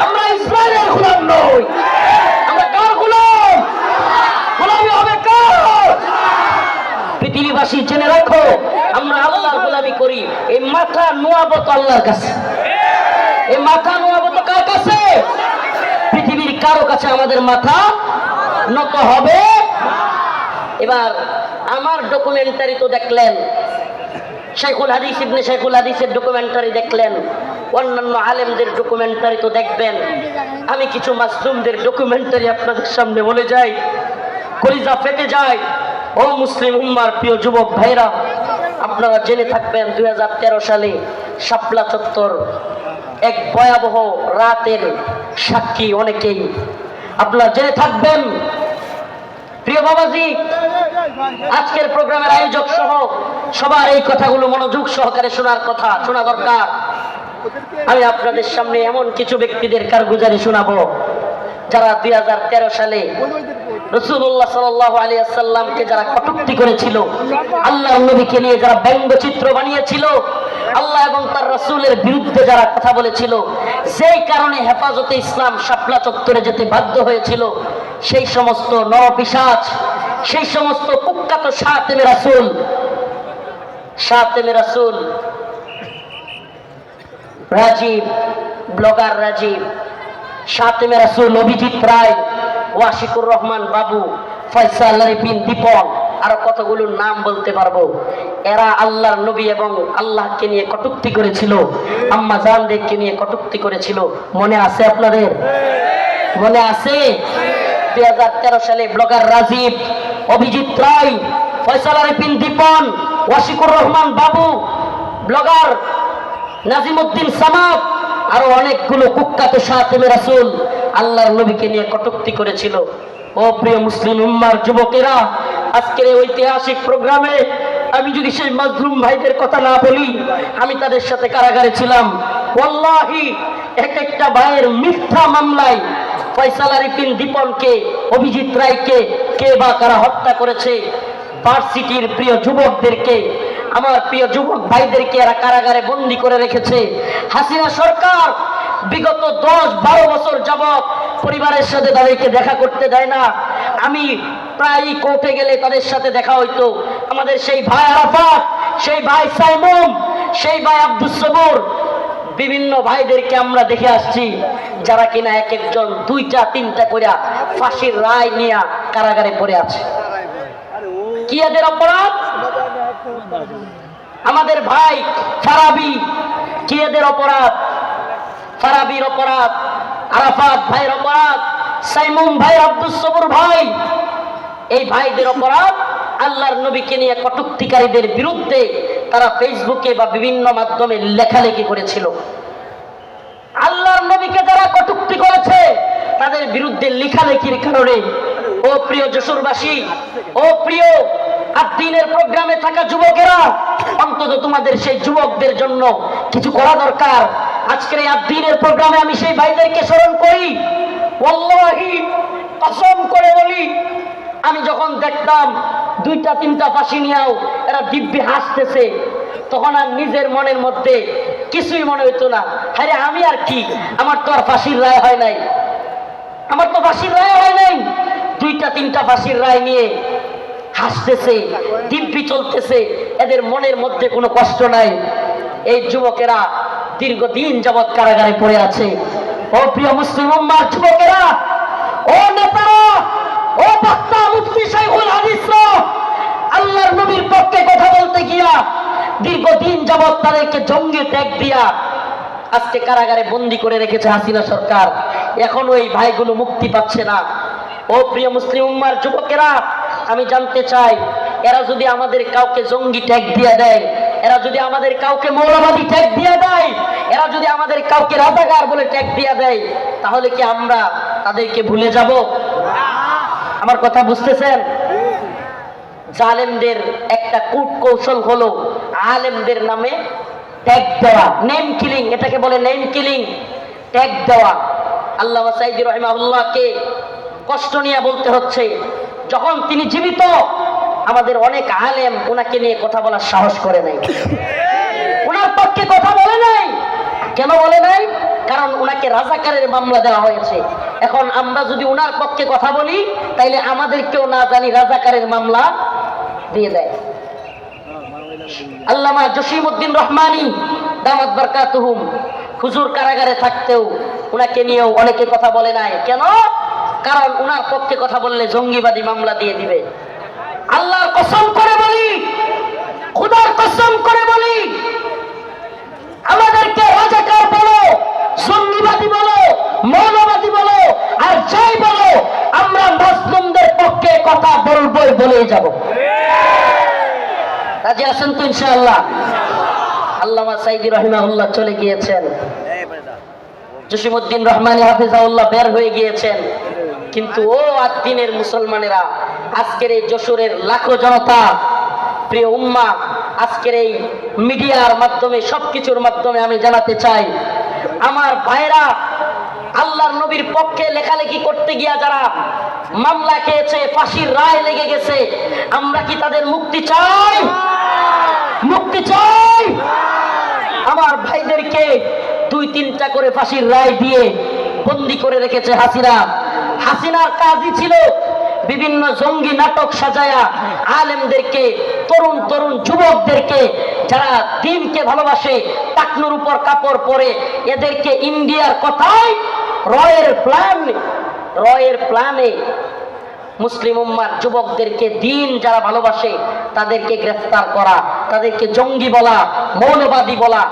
আমরা ইসরায়েলের গোলাম নই। আমরা কার গোলাম? গোলামি হবে কার? পৃথিবীবাসী জেনে রাখো, আমরা আল্লাহর গোলামি করি। এই মাথা নোয়াবত আল্লাহর কাছে। এই মাথা নোয়াবত কার কাছে? পৃথিবীর কারো কাছে আমাদের মাথা নত হবে। এবার আমার ডকুমেন্টারি তো দেখলেন, শাইখুল হাদিস ইবনে শাইখুল হাদিসের ডকুমেন্টারি দেখলেন, অন্যান্য আলেমদের ডকুমেন্টারি তো দেখবেন। আমি কিছু মাসলুমদের ডকুমেন্টারি আপনাদের সামনে বলে যাই, কলিজা ফেটে যায়। ও মুসলিম উম্মার প্রিয় যুবক ভাইরা, আপনারা জেনে থাকবেন 2013 সালে শাপলা চত্বর এক ভয়াবহ রাতের সাক্ষী অনেকেই। আপনারা জেনে থাকবেন। প্রিয় বাবাজি, আজকের প্রোগ্রামের আয়োজক সহ সবার এই কথাগুলো মনোযোগ সহকারে শোনা দরকার। আমি আপনাদের সামনে এমন কিছু ব্যক্তিদের কারগুজারি শোনাবো যারা 2013 সালে রাসূলুল্লাহ সাল্লাল্লাহু আলাইহি ওয়াসাল্লামকে যারা কটূক্তি করেছিল, আল্লাহর নবীকে নিয়ে যারা ব্যঙ্গচিত্র বানিয়েছিল, আল্লাহ এবং তার রাসূলের বিরুদ্ধে যারা কথা বলেছিল, সেই কারণে হেফাজতে ইসলাম শাপলা চত্বরে যেতে বাধ্য হয়েছিল, সেই সমস্ত নরপিশাচ, সেই সমস্ত কুখ্যাত শাতেমে রাসূল রাজীব, ব্লগার রাজীব, শাতেমে রাসূল অভিজিৎ রায়, ওয়াশিকুর রহমান বাবু, ফয়সাল আরিফিন দীপন, আরো কতগুলো নাম বলতে পারবো। এরা আল্লাহর নবী এবং আল্লাহকে নিয়ে কটূক্তি করেছিল, আম্মা জানদেরকে নিয়ে কটূক্তি করেছিল। মনে আছে আপনাদের? মনে আছে? 2013 সালে ব্লগার রাজীব, অভিজিৎ রায়, ফয়সাল আরিফিন দীপন, ওয়াশিকুর রহমান বাবু, ব্লগার নাজিমউদ্দিন সামাদ, আরো অনেকগুলো কুখ্যাত শাতেমে রাসূল আল্লাহর নবীকে নিয়ে কটূক্তি করেছিল। ও প্রিয় মুসলিম উম্মার যুবকেরা, আজকের এই ঐতিহাসিক প্রোগ্রামে আমি যদি সেই মাজলুম ভাইদের কথা না বলি, আমি তাদের সাথে কারাগারে ছিলাম। ওয়াল্লাহি এক একটা ভাইয়ের মিথ্যা মামলায় ফয়সাল আরিফিন দীপনকে, অভিজিৎ রায়কে কে বা কারা হত্যা করেছে। ভার্সিটির প্রিয় যুবকদেরকে, আমার প্রিয় যুবক ভাইদেরকে এরা কারাগারে বন্দী করে রেখেছে। হাসিনা সরকার বিগত 10-12 বছর যাবত পরিবারের সাথে তাদেরকে দেখা করতে দেয় না। আমি প্রায়ই কোর্টে গেলে তাদের সাথে দেখা হইতো। আমাদের সেই ভাই আরাফাত, সেই ভাই সাইমুম, সেই ভাই আব্দুস সবুর, বিভিন্ন ভাইদেরকে আমরা দেখে আসছি যারা কিনা এক একজন 2টা-3টা করে ফাঁসির রায় নিয়ে কারাগারে পড়ে আছে। কি এদের অপরাধ? আমাদের ভাই ফারাবি, কি এদের অপরাধ? ফারাবির অপরাধ, আরাফাত ভাইয়ের অপরাধ, সাইমুম ভাই, আব্দুস সবুর ভাই, এই ভাইদের অপরাধ আল্লাহর নবীকে নিয়ে কটূক্তিকারীদের বিরুদ্ধে তারা ফেসবুকে বা বিভিন্ন মাধ্যমে লেখালেখি করেছিল। আল্লাহর নবীকে যারা কটূক্তি করেছে তাদের বিরুদ্ধে লেখালেখির কারণে, ও প্রিয় যশোরবাসী, ও প্রিয় আদ্দিনের প্রোগ্রামে থাকা যুবকেরা, অন্তত তোমাদের সেই যুবকদের জন্য কিছু করা দরকার। আজকের এই আদ্দিনের প্রোগ্রামে আমি সেই ভাইদেরকে স্মরণ করি। ওয়াল্লাহি কসম করে বলি, আমি যখন দেখতাম 2টা-3টা ফাঁসি নিয়েও এরা দিব্যি হাসতেছে, তখন আর নিজের মনের মধ্যে কিছুই মনে হইতো না। আরে আমি আর কি, আমার তো আর ফাঁসির রায় হয় নাই, আমার তো ফাঁসির রায় হয় নাই। 2টা-3টা ফাঁসির রায় নিয়ে হাসতেছে, দিব্যি চলতেছে, এদের মনের মধ্যে কোনো কষ্ট নাই। এই যুবকেরা দীর্ঘদিন যাবৎ কারাগারে পড়ে আছে। ও প্রিয় মুসলিম উম্মার যুবকেরা, ও নেতারা, ও বক্তা মুফতি শাইখুল হাদিসরা, আল্লাহর নবীর পক্ষে কথা বলতে গিয়া দীর্ঘদিন যাবৎ তাদেরকে জঙ্গি ট্যাগ দিয়া আজকে কারাগারে বন্দী করে রেখেছে হাসিনা সরকার। এখন ওই ভাইগুলো মুক্তি পাচ্ছে না। ও প্রিয় মুসলিম উম্মার যুবকেরা, আমি জানতে চাই, এরা যদি আমাদের কাউকে জঙ্গি ট্যাগ দিয়ে দেয়, এরা যদি আমাদের কাউকে মৌলবাদী ট্যাগ দিয়ে দেয়, এরা যদি আমাদের কাউকে রাজাকার বলে ট্যাগ দিয়ে দেয়, তাহলে কি আমরা তাদেরকে ভুলে যাব? আমার কথা বুঝতেছেন? জালেমদের একটা কূট কৌশল হলো আলেমদের নামে ট্যাগ দেওয়া, নেম কিলিং, এটাকে বলে নেম কিলিং, ট্যাগ দেওয়া। আল্লামা সাঈদী রাহিমাহুল্লাহকে কষ্ট নিয়ে বলতে হচ্ছে, যখন তিনি জীবিত আমাদের অনেক আলেম ওনাকে নিয়ে কথা বলার সাহস করে নাই, ওনার পক্ষে কথা বলে নাই। কেন বলে নাই? কারণ ওনাকে রাজাকারের মামলা দেওয়া হয়েছে। এখন আমরা যদি ওনার পক্ষে কথা বলি, তাইলে আমাদেরকেও না জানি রাজাকারের মামলা দিয়ে দেয়। আল্লামা জসিমউদ্দিন রহমানী দামাত বারকাতুহুম হুজুর কারাগারে থাকতেও ওনাকে নিয়েও অনেকে কথা বলে নাই। কেন? কারণ ওনার পক্ষে কথা বললে জঙ্গিবাদী মামলা দিয়ে দিবে। আল্লাহর কসম করে বলি, খোদার কসম করে বলি, আমাদেরকে রাজাকার বলো, জঙ্গিবাদী বলো, মৌলবাদী বলো, আর যাই বলো, আমরা মুসলিমদের পক্ষে কথা বলবই, বলেই যাব। রাজি আছেন তো ইনশাআল্লাহ? আল্লামা সাঈদী রাহিমাহুল্লাহ চলে গিয়েছেন, জসিমউদ্দিন রহমানী হাফিজাহুল্লাহ বের হয়ে গিয়েছেন, কিন্তু ও আদ্দিনের মুসলমানেরা, আজকের এই যশোরের লাখো জনতা, প্রিয় উম্মাহ, আজকের এই মিডিয়ার মাধ্যমে, সবকিছুর মাধ্যমে আমি জানাতে চাই, আমার ভাইরা আল্লাহর নবীর পক্ষে লেখালেখি করতে গিয়া যারা মামলা খেয়েছে, ফাঁসির রায় লেগে গেছে, আমরা কি তাদের মুক্তি চাই? মুক্তি চাই। আমার ভাইদেরকে 2-3টা করে ফাঁসির রায় দিয়ে বন্দী করে রেখেছে হাসিনা। হাসিনার কাজই ছিল বিভিন্ন জঙ্গি নাটক সাজায়া আলেমদেরকে, তরুণ তরুণ যুবকদেরকে যারা দিনকে ভালোবাসে, টাকনুর উপর কাপড় পরে, এদেরকে ইন্ডিয়ার কথায় রয়ের প্ল্যানে মুসলিম উম্মার যুবকদেরকে, দিন যারা ভালোবাসে তাদেরকে গ্রেফতার করা, তাদেরকে জঙ্গি বলা, মৌলবাদী বলা,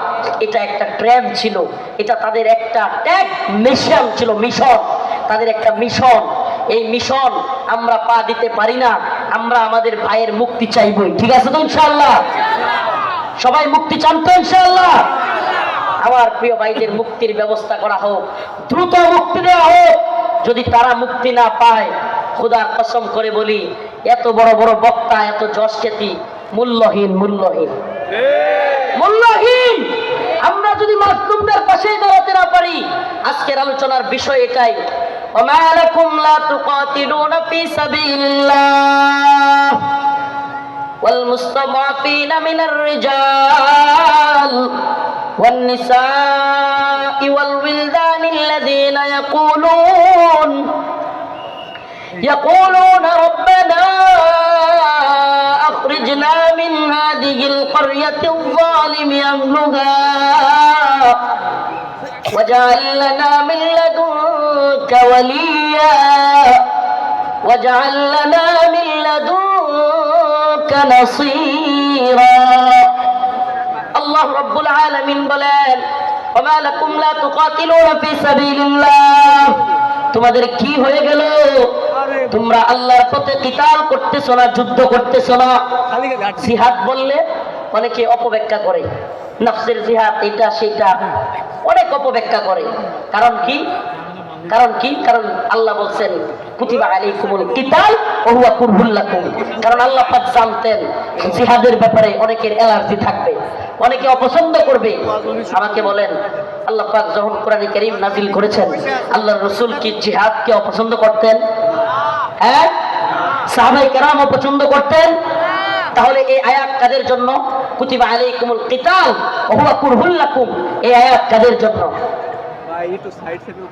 এটা একটা ট্রেন্ড ছিল, এটা তাদের একটা ট্যাগ মিশন ছিল, মিশন, তাদের একটা মিশন। এই মিশন আমরা পা দিতে পারি না। আমরা আমাদের ভাইয়ের মুক্তি চাইবই, ঠিক আছে তো ইনশাআল্লাহ? সবাই মুক্তি চান তো ইনশাআল্লাহ? আমার প্রিয় ভাইদের মুক্তির ব্যবস্থা করা হোক, দ্রুত মুক্তি দেওয়া হোক। যদি তারা মুক্তি না পায়, খোদার কসম করে বলি, এত বড় বড় বক্তা, এত যশ খ্যাতি মূল্যহীন, মূল্যহীন, মূল্যহীন। আমরা যদি মাজলুমদের পাশে দাঁড়াতে না পারি, আজকের আলোচনার বিষয় এটাই, ওমা লাকুম লা তুকাতিলুনা ফি সাবিলিল্লাহ ওয়াল মুস্তাদাফিনা মিনার রিজাল ওয়ান নিসাই ওয়াল উইলদানিল্লাযীনা يقولون ربنا أخرجنا من هذه القرية الظالم أهلها واجعل لنا من لدنك وليا واجعل لنا من لدنك نصيرا الله رب العالمين বলেন وما لكم لا تقاتلون في سبيل الله তোমাদের কি হয়ে গেল? তোমরা আল্লাহর পথে কিতাল করতেছ না, যুদ্ধ করতেছ না। জিহাদ বললে অনেকে অপব্যাখ্যা করে, নফসের জিহাদ, এটা সেটা অনেক অপব্যাখ্যা করে। কারণ কি? কারণ আল্লাহ বলছেন কুতিবা আলাইকুমুল কিতাল ওয়া হুয়া কুরহুল লাকুম। কারণ আল্লাহ পাক জানতেন জিহাদের ব্যাপারে অনেকের অ্যালার্জি থাকবে, অনেকে অপছন্দ করবে। আমাকে বলেন, আল্লাহ পাক যখন কোরআনে কারীম নাজিল করেছেন, আল্লাহর রাসূল কি জিহাদকে অপছন্দ করতেন? হ্যাঁ, সাহাবায়ে কেরাম অপছন্দ করতেন। তাহলে এই আয়াত কাদের জন্য? কুতিবা আলাইকুমুল কিতাল ওয়া হুয়া কুরহুল লাকুম, এই আয়াত কাদের জন্য?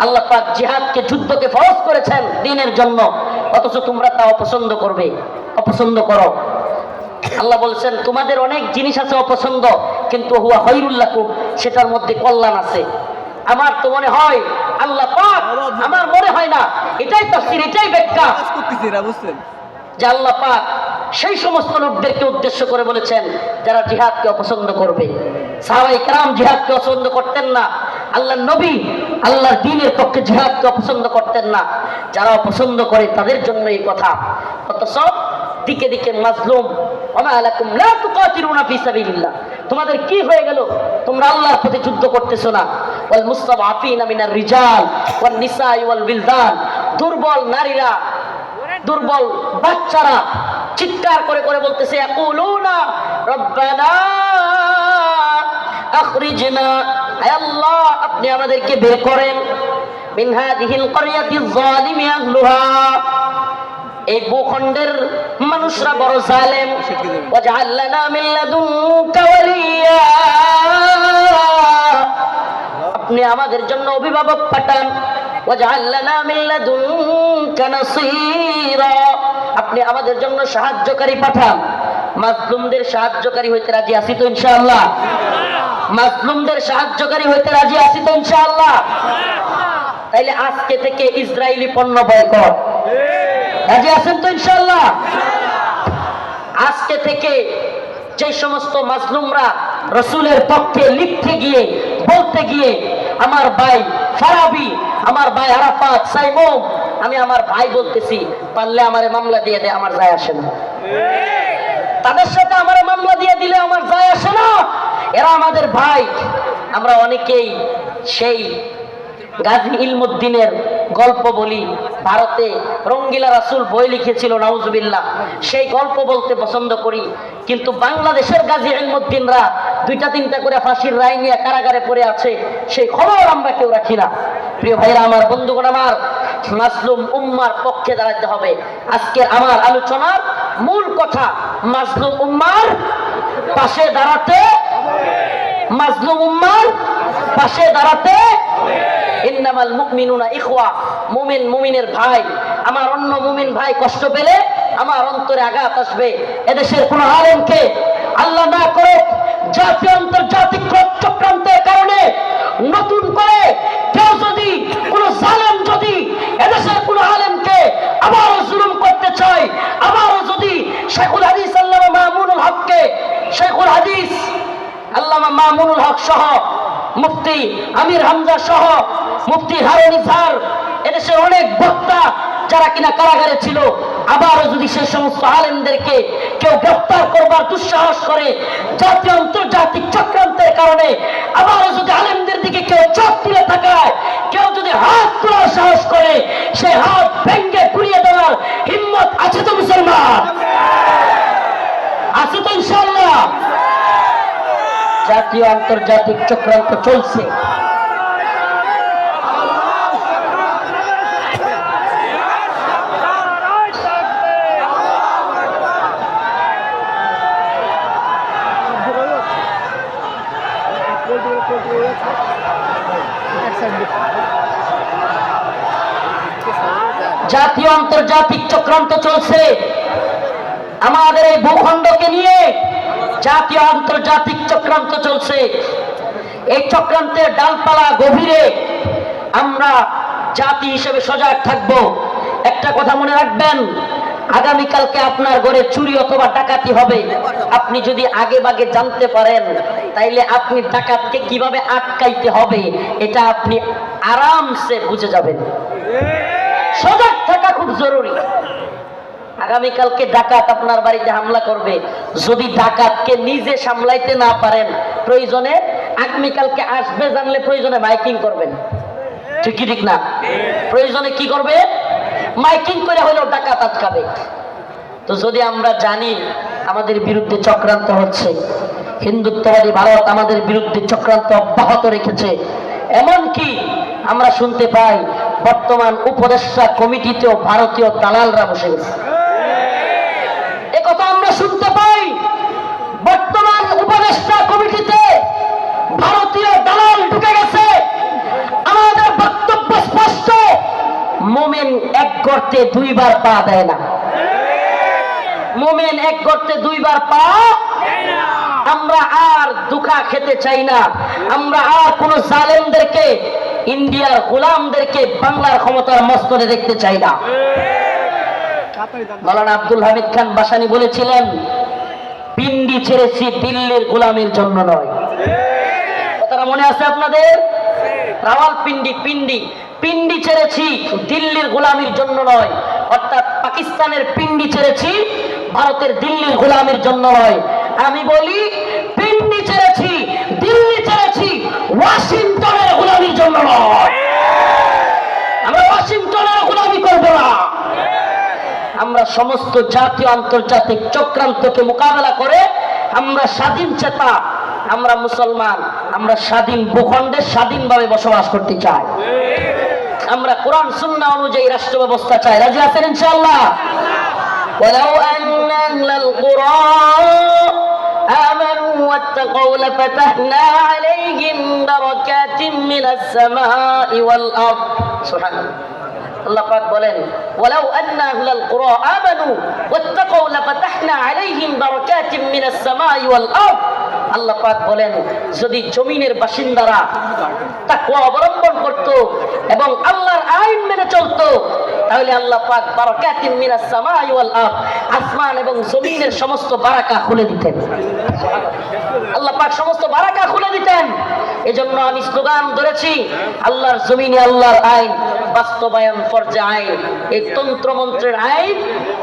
আল্লাহ পাক জিহাদকে, যুদ্ধকে ফরজ করেছেন দ্বীনের জন্য, অথচ তোমরা তা অপছন্দ করবে, অপছন্দ করো। আল্লাহ বলছেন তোমাদের অনেক জিনিস আছে অপছন্দ, কিন্তু হুয়া খায়রুল লাকুম, সেটার মধ্যে কল্যাণ আছে। আমার তো মনে হয় আল্লাহ পাক, আমার মনে হয় না, এটাই তাফসীর, এটাই ব্যাখ্যা, যে আল্লাহ পাক সেই সমস্ত লোকদেরকে উদ্দেশ্য করে বলেছেন যারা জিহাদকে অপছন্দ করবে। সাহাবায়ে কেরাম জিহাদকে পছন্দ করতেন না, আল্লাহর নবী আল্লাহর দ্বীনের পক্ষে জিহাদকে অপছন্দ করতেন না। যারা অপছন্দ করে তাদের জন্য এই কথা। অথচ দিকে দিকে মাজলুম, ওয়া মা লাকুম লা তুকাতিলুনা ফি সাবিলিল্লাহ, তোমাদের কি হয়ে গেল, তোমরা আল্লাহর পথে যুদ্ধ করতেছো না। ওয়াল মুস্তাদআফিনা মিনার রিজাল ওয়ান নিসাই ওয়াল বিলদান, দুর্বল নারীরা, দুর্বল বাচ্চারা চিৎকার করে করে বলতেছে, ইয়াকুলুনা রব্বানা আখরিজনা, হে আল্লাহ আপনি আমাদেরকে বের করেন, মিন হাযিহিল ক্বরিয়াতিয যালিমি আহলুহা, এই ভূখণ্ডের মানুষরা বড় জালেম, ওয়াজআল লানা মিন লাদুনকা ওয়ালিয়া, আপনি আমাদের জন্য অভিভাবক পাঠান, ওয়াজআল লানা মিন লাদুনকা নাসীরা, আপনি আমাদের জন্য সাহায্যকারী পাঠান। মাজলুমদের সাহায্যকারী হইতে রাজি আছি তো ইনশাআল্লাহ? মাজলুমদের সাহায্যকারী হইতে রাজি আছি তো ইনশাআল্লাহ? তাইলে আজকে থেকে ইসরায়েলি পণ্য বয়কট, রাজি আছেন তো ইনশাআল্লাহ? আজকে থেকে যে সমস্ত মাজলুমরা রাসূলের পক্ষে লিখতে গিয়ে বলতে গিয়ে, আমার ভাই ফারাবি, আমার ভাই আরাফাত, সাইমুম, আমি আমার ভাই বলতেছি, পারলে আমারে মামলা দিয়ে দে, আমার যায় আসে না। তাদের সাথে আমার মামলা দিয়ে দিলে আমার যায় আসে না, এরা আমাদের ভাই। আমরা অনেকেই সেই গাজী ইলমুদ্দিনের গল্প বলি, ভারতে রঙ্গিলা রাসূল বই লিখেছিল, নাউজুবিল্লাহ, সেই গল্প বলতে পছন্দ করি। কিন্তু বাংলাদেশের গাজী ইলমুদ্দিনরা 2টা-3টা করে ফাঁসির রায় নিয়ে কারাগারে পড়ে আছে, সেই খবর আমরা কেউ রাখি না। প্রিয় ভাইরা আমার, বন্ধুগণ আমার, মাজলুম উম্মার পক্ষে দাঁড়াতে হবে। আজকে আমার আলোচনার মূল কথা, মাজলুম উম্মার পাশে দাঁড়াতে, মাজলুম উম্মার পাশে দাঁড়াতে। ইন্নামাল মুমিনুনা ইখওয়া, মুমিন মুমিনের ভাই। আমার অন্য মুমিন ভাই কষ্ট পেলে আমার অন্তরে আঘাত আসবে। এদেশের কোন আলেমকে আল্লাহ না করে জাতীয় আন্তর্জাতিক চক্রান্তের কারণে নতুন করে কেউ যদি, কোন জালেম যদি এদেশের কোন আলেমকে আবারও জুলুম করতে চায়, আবারও যদি শেখুল হাদিস আল্লামা মামুনুল হককে, শেখুল হাদিস আল্লামা মামুনুল হক সহ, মুফতি আমির হামজা সহ, মুফতি হারুন ইজহার, এদেশের অনেক বক্তা যারা কিনা কারাগারে ছিল, আবারও যদি সেই সমস্ত আলেমদেরকে কেউ গ্রেফতার করবার দুঃসাহস করে, জাতীয় আন্তর্জাতিক চক্রান্তের কারণে আবারও যদি আলেমদের দিকে কেউ চোখ তুলে তাকায়, কেউ যদি হাত তোলার সাহস করে, সে হাত ভেঙ্গে পুড়িয়ে দেওয়ার হিম্মত আছে তো মুসলমান? আছে তো ইনশাআল্লাহ? জাতীয় আন্তর্জাতিক চক্রান্ত চলছে। জাতীয় আন্তর্জাতিক চক্রান্ত চলছে আমাদের এই ভূখণ্ডকে নিয়ে, জাতীয় আন্তর্জাতিক চক্রান্ত চলছে। এই চক্রান্তের ডালপালা গভীরে আমরা জাতি হিসেবে সজাগ থাকব। একটা কথা মনে রাখবেন, আগামীকালকে আপনার ঘরে চুরি অথবা ডাকাতি হবে, আপনি যদি আগে ভাগে জানতে পারেন, তাইলে আপনি ডাকাতকে কিভাবে আটকাইতে হবে এটা আপনি আরামসে বুঝে যাবেন। সজাগ থাকা খুব জরুরি। আগামীকালকে ডাকাত আপনার বাড়িতে হামলা করবে, যদি ডাকাতকে নিজে সামলাইতে না পারেন, প্রয়োজনে আগামীকালকে আসবে জানলে প্রয়োজনে মাইকিং করবেন, ঠিক কি ঠিক না? প্রয়োজনে কি করবে? মাইকিং করে হলেও ডাকাত আটকাবে। তো যদি আমরা জানি আমাদের বিরুদ্ধে চক্রান্ত হচ্ছে, হিন্দুত্ববাদী ভারত আমাদের বিরুদ্ধে চক্রান্ত অব্যাহত রেখেছে, এমনকি আমরা শুনতে পাই বর্তমান উপদেষ্টা কমিটিতেও ভারতীয় দালালরা বসে গেছে। একথা আমরা শুনতে পাই, বর্তমান উপদেষ্টা কমিটিতে ভারতীয় দালাল ঢুকে গেছে। আমাদের বক্তব্য স্পষ্ট, মুমিন এক গর্তে দুইবার পা দেয় না। মুমিন এক গর্তে দুইবার পা। আমরা আর ধোঁকা খেতে চাই না। আমরা আর কোন জালেমদেরকে, ইন্ডিয়ার গোলামদেরকে বাংলার ক্ষমতার মস্তরে দেখতে চাই না। মাওলানা আব্দুল হামিদ খান বাসানী বলেছিলেন, পিন্ডি ছেড়েছি দিল্লির গোলামের জন্য নয়। কথাটা মনে আছে আপনাদের? রাওয়ালপিন্ডি পিন্ডি পিন্ডি ছেড়েছি দিল্লির গোলামির জন্য নয়, অর্থাৎ পাকিস্তানের পিন্ডি ছেড়েছি ভারতের দিল্লির গোলামির জন্য নয়। আমি বলি পিন্ডি ছেড়েছি দিল্লি ছেড়েছি ওয়াশিংটনের গোলামির জন্য নয়। আমরা ওয়াশিংটনের গোলামি করব না। আমরা সমস্ত জাতীয় আন্তর্জাতিক চক্রান্তকে মোকাবেলা করে আমরা স্বাধীন চেতা, আমরা মুসলমান, আমরা স্বাধীন ভূখণ্ডে স্বাধীনভাবে বসবাস করতে চাই। আমরা কোরআন সুন্নাহ অনুযায়ী রাষ্ট্র ব্যবস্থা চাই। রাজি আছেন ইনশাআল্লাহ? ওয়ালাউ আন্না আহলাল কুরআ আমানু ওয়াত্তাকাউ লাফাতাহনা আলাইহিম বারাকাতিম মিনাস সামাই ওয়াল আরদ। সুবহানাল্লাহ। আল্লাহ পাক বলেন ওয়ালাউ আন্না আহলাল কুরআ আমানু ওয়াত্তাকাউ লাফাতাহনা আলাইহিম বারাকাতিম মিনাস সামাই ওয়াল আরদ। আল্লাহ পাক বলেন যদি জমিনের বাসিন্দারা তাকওয়া অবলম্বন করত এবং আল্লাহর আইন মেনে চলতো তাহলে আল্লাহ পাক বারাকাতিম মিনাস সামাই ওয়াল আরদ, আসমান এবং জমিনের সমস্ত বারাকা খুলে দিতেন। আল্লাহ পাক সমস্ত বারাকা খুলে দিতেন। এজন্য আমি স্লোগান ধরেছি আল্লাহর জমিনে আল্লাহর আইন বাস্তবায়ন ফরজে আইন। এই তন্ত্রমন্ত্রের আইন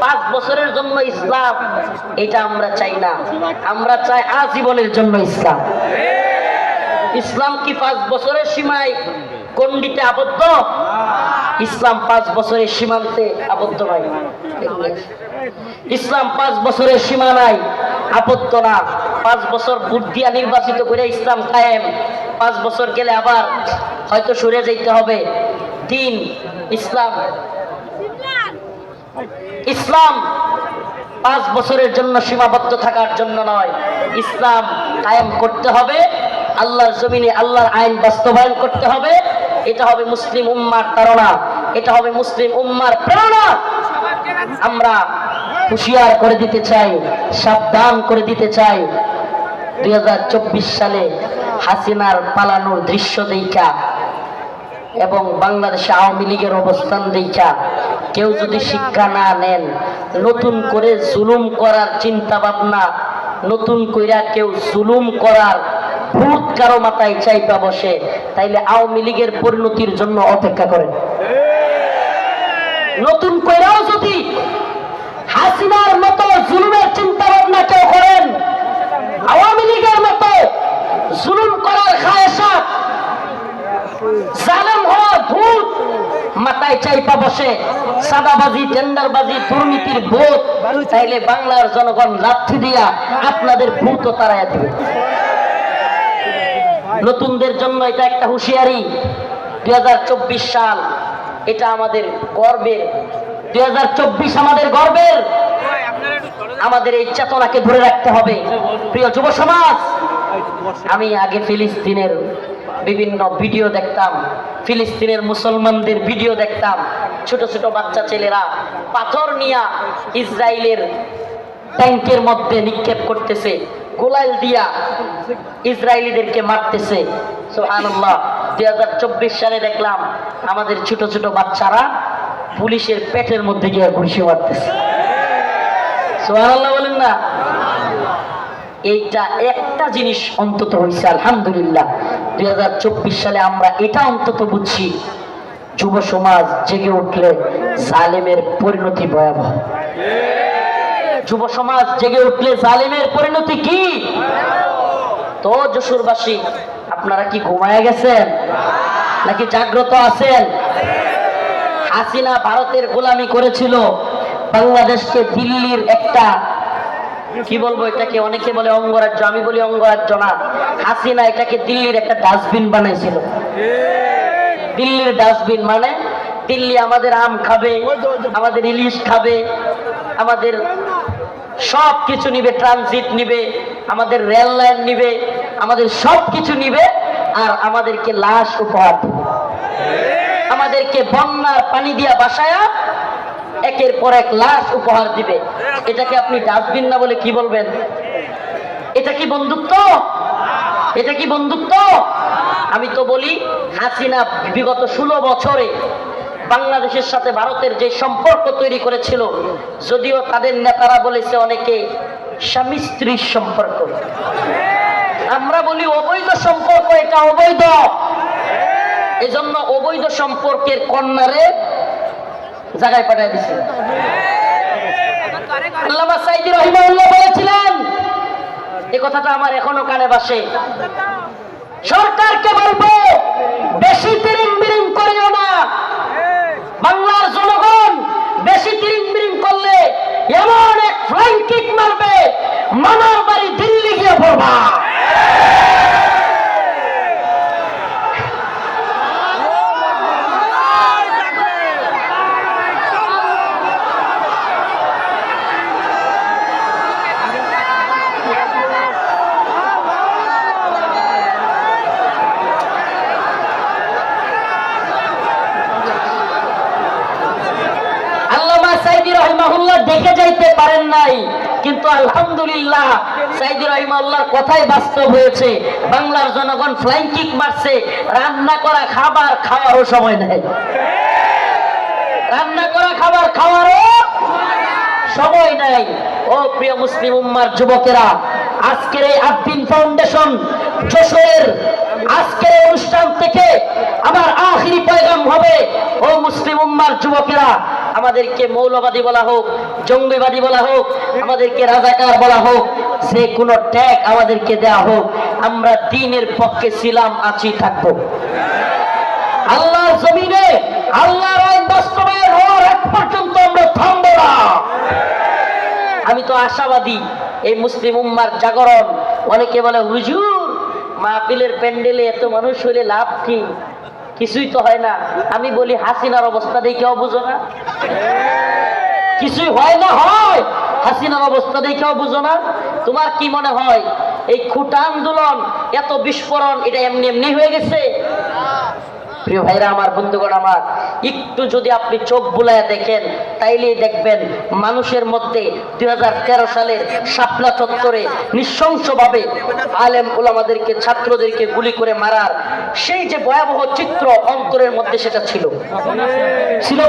5 বছরের জন্য ইসলাম, এটা আমরা চাই না। আমরা চাই আজীবনের জন্য ইসলাম। ইসলাম কি 5 বছরের সীমায় গণ্ডিতে আবদ্ধ? ইসলাম 5 বছরের সীমান্তে আবদ্ধ নয়। ইসলাম 5 বছরের সীমানায় আবদ্ধ না। 5 বছর ভোট দিয়া নির্বাচিত করে ইসলাম কায়েম। 5 বছর গেলে আবার হয়তো সরে যেতে হবে। দিন ইসলাম, ইসলাম 5 বছরের জন্য সীমাবদ্ধ থাকার জন্য নয়। ইসলাম কায়েম করতে হবে, আল্লাহর জমিনে আল্লাহর আইন বাস্তবায়ন করতে হবে। এটা হবে মুসলিম উম্মার ধারণা, এটা হবে মুসলিম উম্মার প্রেরণা। আমরা হুঁশিয়ার করে দিতে চাই, সাবধান করে দিতে চাই। 2024 সালে হাসিনার পালানোর দৃশ্য দেখা এবং বাংলাদেশে আওয়ামী লীগের অবস্থান দেখা কেউ যদি শিক্ষা না নেন, নতুন করে জুলুম করার চিন্তা ভাবনা, নতুন কইরা কেউ জুলুম করার ভূত কারো মাথায় চাইপা বসে, তাইলে আওয়ামী লীগের পরিণতির জন্য অপেক্ষা করেন। নতুন কইরাও যদি হাসিনার মতো জুলুমের চিন্তা ভাবনা কেউ করেন, আওয়ামী লীগের মতো জুলুম করার খায়েশাত, জালেম হওয়া ভূত মাথায় চাইপা বসে, সাদাবাজি টেন্ডারবাজি দুর্নীতির ভূত, তাইলে বাংলার জনগণ লাথি দিয়া আপনাদের ভূত তাড়াইয়া দিবে। নতুনদের জন্য এটা একটা হুঁশিয়ারি। 2024 সাল এটা আমাদের গর্বের। 2024 আমাদের গর্বের। আমাদের এই চেতনাকে ধরে রাখতে হবে। প্রিয় যুব সমাজ, আমি আগে ফিলিস্তিনের বিভিন্ন ভিডিও দেখতাম, ফিলিস্তিনের মুসলমানদের ভিডিও দেখতাম। ছোট ছোট বাচ্চা ছেলেরা পাথর নিয়ে ইসরায়েলের ট্যাঙ্কের মধ্যে নিক্ষেপ করতেছে, গোলাইল দিয়া ইসরায়েলিদেরকে মারতেছে। সুবহানাল্লাহ। 2024 সালে দেখলাম আমাদের ছোট ছোট বাচ্চারা পুলিশের পেটের মধ্যে গিয়ে ঘুষি মারতেছে। সুবহানাল্লাহ বলেন না? এইটা একটা জিনিস অন্তত হয়েছে আলহামদুলিল্লাহ। 2024 সালে আমরা এটা অন্তত বুঝছি, যুব সমাজ জেগে উঠলে জালেমের পরিণতি ভয়াবহ। যুব সমাজ জেগে উঠলে জালেমের পরিণতি কি? তো যশোরবাসী, আপনারা কি ঘুমায় গেছেন নাকি জাগ্রত আছেন? হাসিনা ভারতের গোলামি করেছিল, বাংলাদেশকে দিল্লির একটা, কি বলবো এটাকে, অনেকে বলে অঙ্গরাজ্য, আমি বলি অঙ্গরাজ্য না। হাসিনা এটাকে দিল্লির একটা ডাস্টবিন বানাইছিল। দিল্লির ডাস্টবিন মানে দিল্লি আমাদের আম খাবে, আমাদের ইলিশ খাবে, আমাদের সব কিছু নিবে, ট্রানজিট নিবে, আমাদের রেল লাইন নিবে, আমাদের সব কিছু নিবে, আর আমাদেরকে লাশ উপহার দিবে। আমাদেরকে বন্যার পানি দিয়া বাসায়া একের পর এক লাশ উপহার দিবে। এটাকে আপনি ডাস্টবিন না বলে কি বলবেন? এটা কি বন্ধুত্ব? এটা কি বন্ধুত্ব? আমি তো বলি হাসিনা বিগত 16 বছরে বাংলাদেশের সাথে ভারতের যে সম্পর্ক তৈরি করেছিল, যদিও তাদের নেতারা বলেছে অনেকে স্বামী স্ত্রীর সম্পর্ক, আমরা বলি অবৈধ সম্পর্ক, এটা অবৈধ। এজন্য অবৈধ সম্পর্কের কন্যারে জায়গায় পাঠিয়ে দিছে। আল্লামা সাঈদী রাহিমাহুল্লাহ বলেছিলেন, এই কথাটা আমার এখনো কানে বাসে, সরকারকে বলবো বেশি তিরিং বিরিং করিও না, বাংলার জনগণ বেশি তিরিং বিরিং করলে এমন এক ফ্লাইং কিক মারবে, মামার বাড়ি দিল্লি গিয়ে পড়বা। সাঈদী রাহিমাহুল্লাহ দেখে যাইতে পারেন নাই, কিন্তু আলহামদুলিল্লাহ সাঈদী রাহিমাহুল্লাহর কথাই বাস্তব হয়েছে। বাংলার জনগণ ফ্লাইং কিক মারছে, রান্না করা খাবার খাওয়ারও সময় নেই, রান্না করা খাবার খাওয়ারও সময় নাই। ও প্রিয় মুসলিম উম্মার যুবকেরা, আজকের এই আদ্দিন ফাউন্ডেশন যশোরের আজকের অনুষ্ঠান থেকে আমার আখিরি পয়গাম হবে, ও মুসলিম উম্মার যুবকেরা, আমাদেরকে মৌলবাদী বলা হোক, জঙ্গিবাদী বলা হোক, আমাদেরকে রাজাকার বলা হোক, যে কোনো ট্যাগ আমাদেরকে দেয়া হোক, আমরা দ্বীনের পক্ষে ছিলাম, আছি, থাকবো। আল্লাহর জমিনে আল্লাহর আইন বাস্তবায়ন হওয়ার এক পর্যন্ত আমরা থামবো না। আমি তো আশাবাদী এই মুসলিম উম্মার জাগরণ। অনেকে বলে হুজুর মাহফিলের প্যান্ডেলে এত মানুষ হইলে লাভ কি, কিছুই তো হয় না। আমি বলি হাসিনার অবস্থা দেখেও বুঝো না, কিছুই হয় না, হয় হাসিনার অবস্থা দেখেও বুঝো না। তোমার কি মনে হয় এই খুঁটা আন্দোলন এত বিস্ফোরণ এটা এমনি এমনি হয়ে গেছে? প্রিয় ভাইরা আমার, বন্ধুগণ আমার, একটু যদি আপনি চোখ বুলায় দেখেন তাইলেই দেখবেন মানুষের মধ্যে 2013 সালের শাপলা চত্বরে নৃশংসভাবে আলেম উলামাদেরকে, ছাত্রদেরকে গুলি করে মারার সেই যে ভয়াবহ চিত্র অন্তরের মধ্যে সেটা ছিল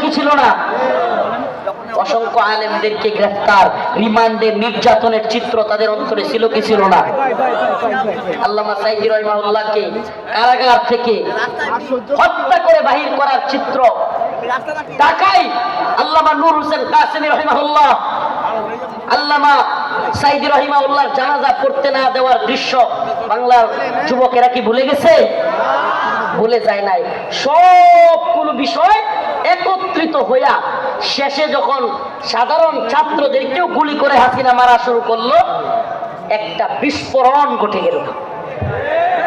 কি ছিল না? অসংখ্য আলেমদেরকে গ্রেফতার, রিমান্ডে নির্যাতনের চিত্র তাদের অন্তরে ছিল কি ছিল না? আল্লামা সাঈদী রাহিমাহুল্লাহকে কারাগার থেকে হত্যা করে বাহির করার চিত্র, ঢাকায় আল্লামা নূর হোসেন কাসেমী রাহিমাহুল্লাহ আল্লামা সাঈদী রাহিমাহুল্লাহর জানাজা পড়তে না দেওয়ার দৃশ্য বাংলার যুবকেরা কি ভুলে গেছে? ভুলে যায় নাই। সবগুলো বিষয় একত্রিত হইয়া শেষে যখন সাধারণ ছাত্রদেরকেও গুলি করে হাসিনা মারা শুরু করলো, একটা বিস্ফোরণ ঘটে গেল।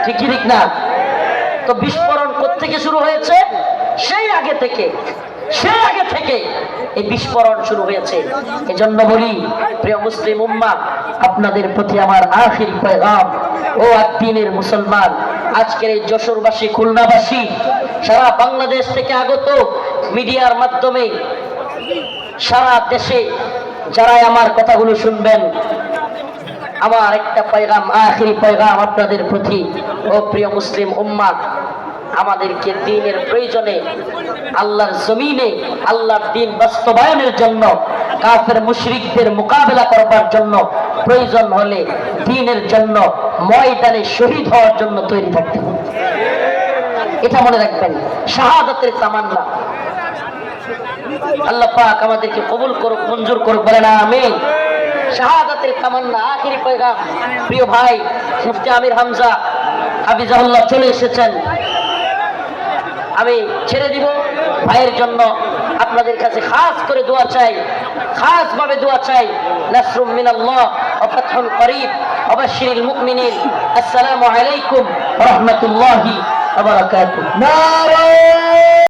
ঠিক ঠিক না? তো বিস্ফোরণ কোত্থেকে শুরু হয়েছে? সেই আগে থেকে এই বিস্ফোরণ শুরু হয়েছে। এজন্য বলি প্রিয় মুসলিম উম্মাহ, আপনাদের প্রতি আমার আখির পয়গাম, ও আদ্দিনের মুসলমান, আজকের এই যশোরবাসী, খুলনাবাসী, সারা বাংলাদেশ থেকে আগত মিডিয়ার মাধ্যমে সারা দেশে যারাই আমার কথাগুলো শুনবেন, আমার একটা পয়গাম, আখিরি পয়গাম আপনাদের প্রতি। ও প্রিয় মুসলিম উম্মাহ, আমাদেরকে দ্বীনের প্রয়োজনে, আল্লাহর জমিনে আল্লাহর দ্বীন বাস্তবায়নের জন্য, কাফের মুশরিকদের মোকাবেলা করবার জন্য, প্রয়োজন হলে দ্বীনের জন্য ময়দানে শহীদ হওয়ার জন্য তৈরি থাকতে হবে। এটা মনে রাখবেন, শাহাদাতের তামান্না। আল্লাহ পাক আমাদেরকে কবুল করুক, মঞ্জুর করুক, বলেন আমিন। শাহাদাতের তামান্না, আখিরি পয়গাম। প্রিয় ভাই মুফতি আমির হামজা হাফিজাহুল্লাহ চলে এসেছেন, আমি ছেড়ে দিব। ভাইয়ের জন্য আপনাদের কাছে খাস করে দোয়া চাই, খাস ভাবে দোয়া চাই। নাসরুম মিনাল্লাহ ওয়া ফাতহুন করিব ওয়া বাশশিরিল মুমিনিন। আসসালামু আলাইকুম ওয়া রাহমাতুল্লাহি ওয়া বারাকাতুহু।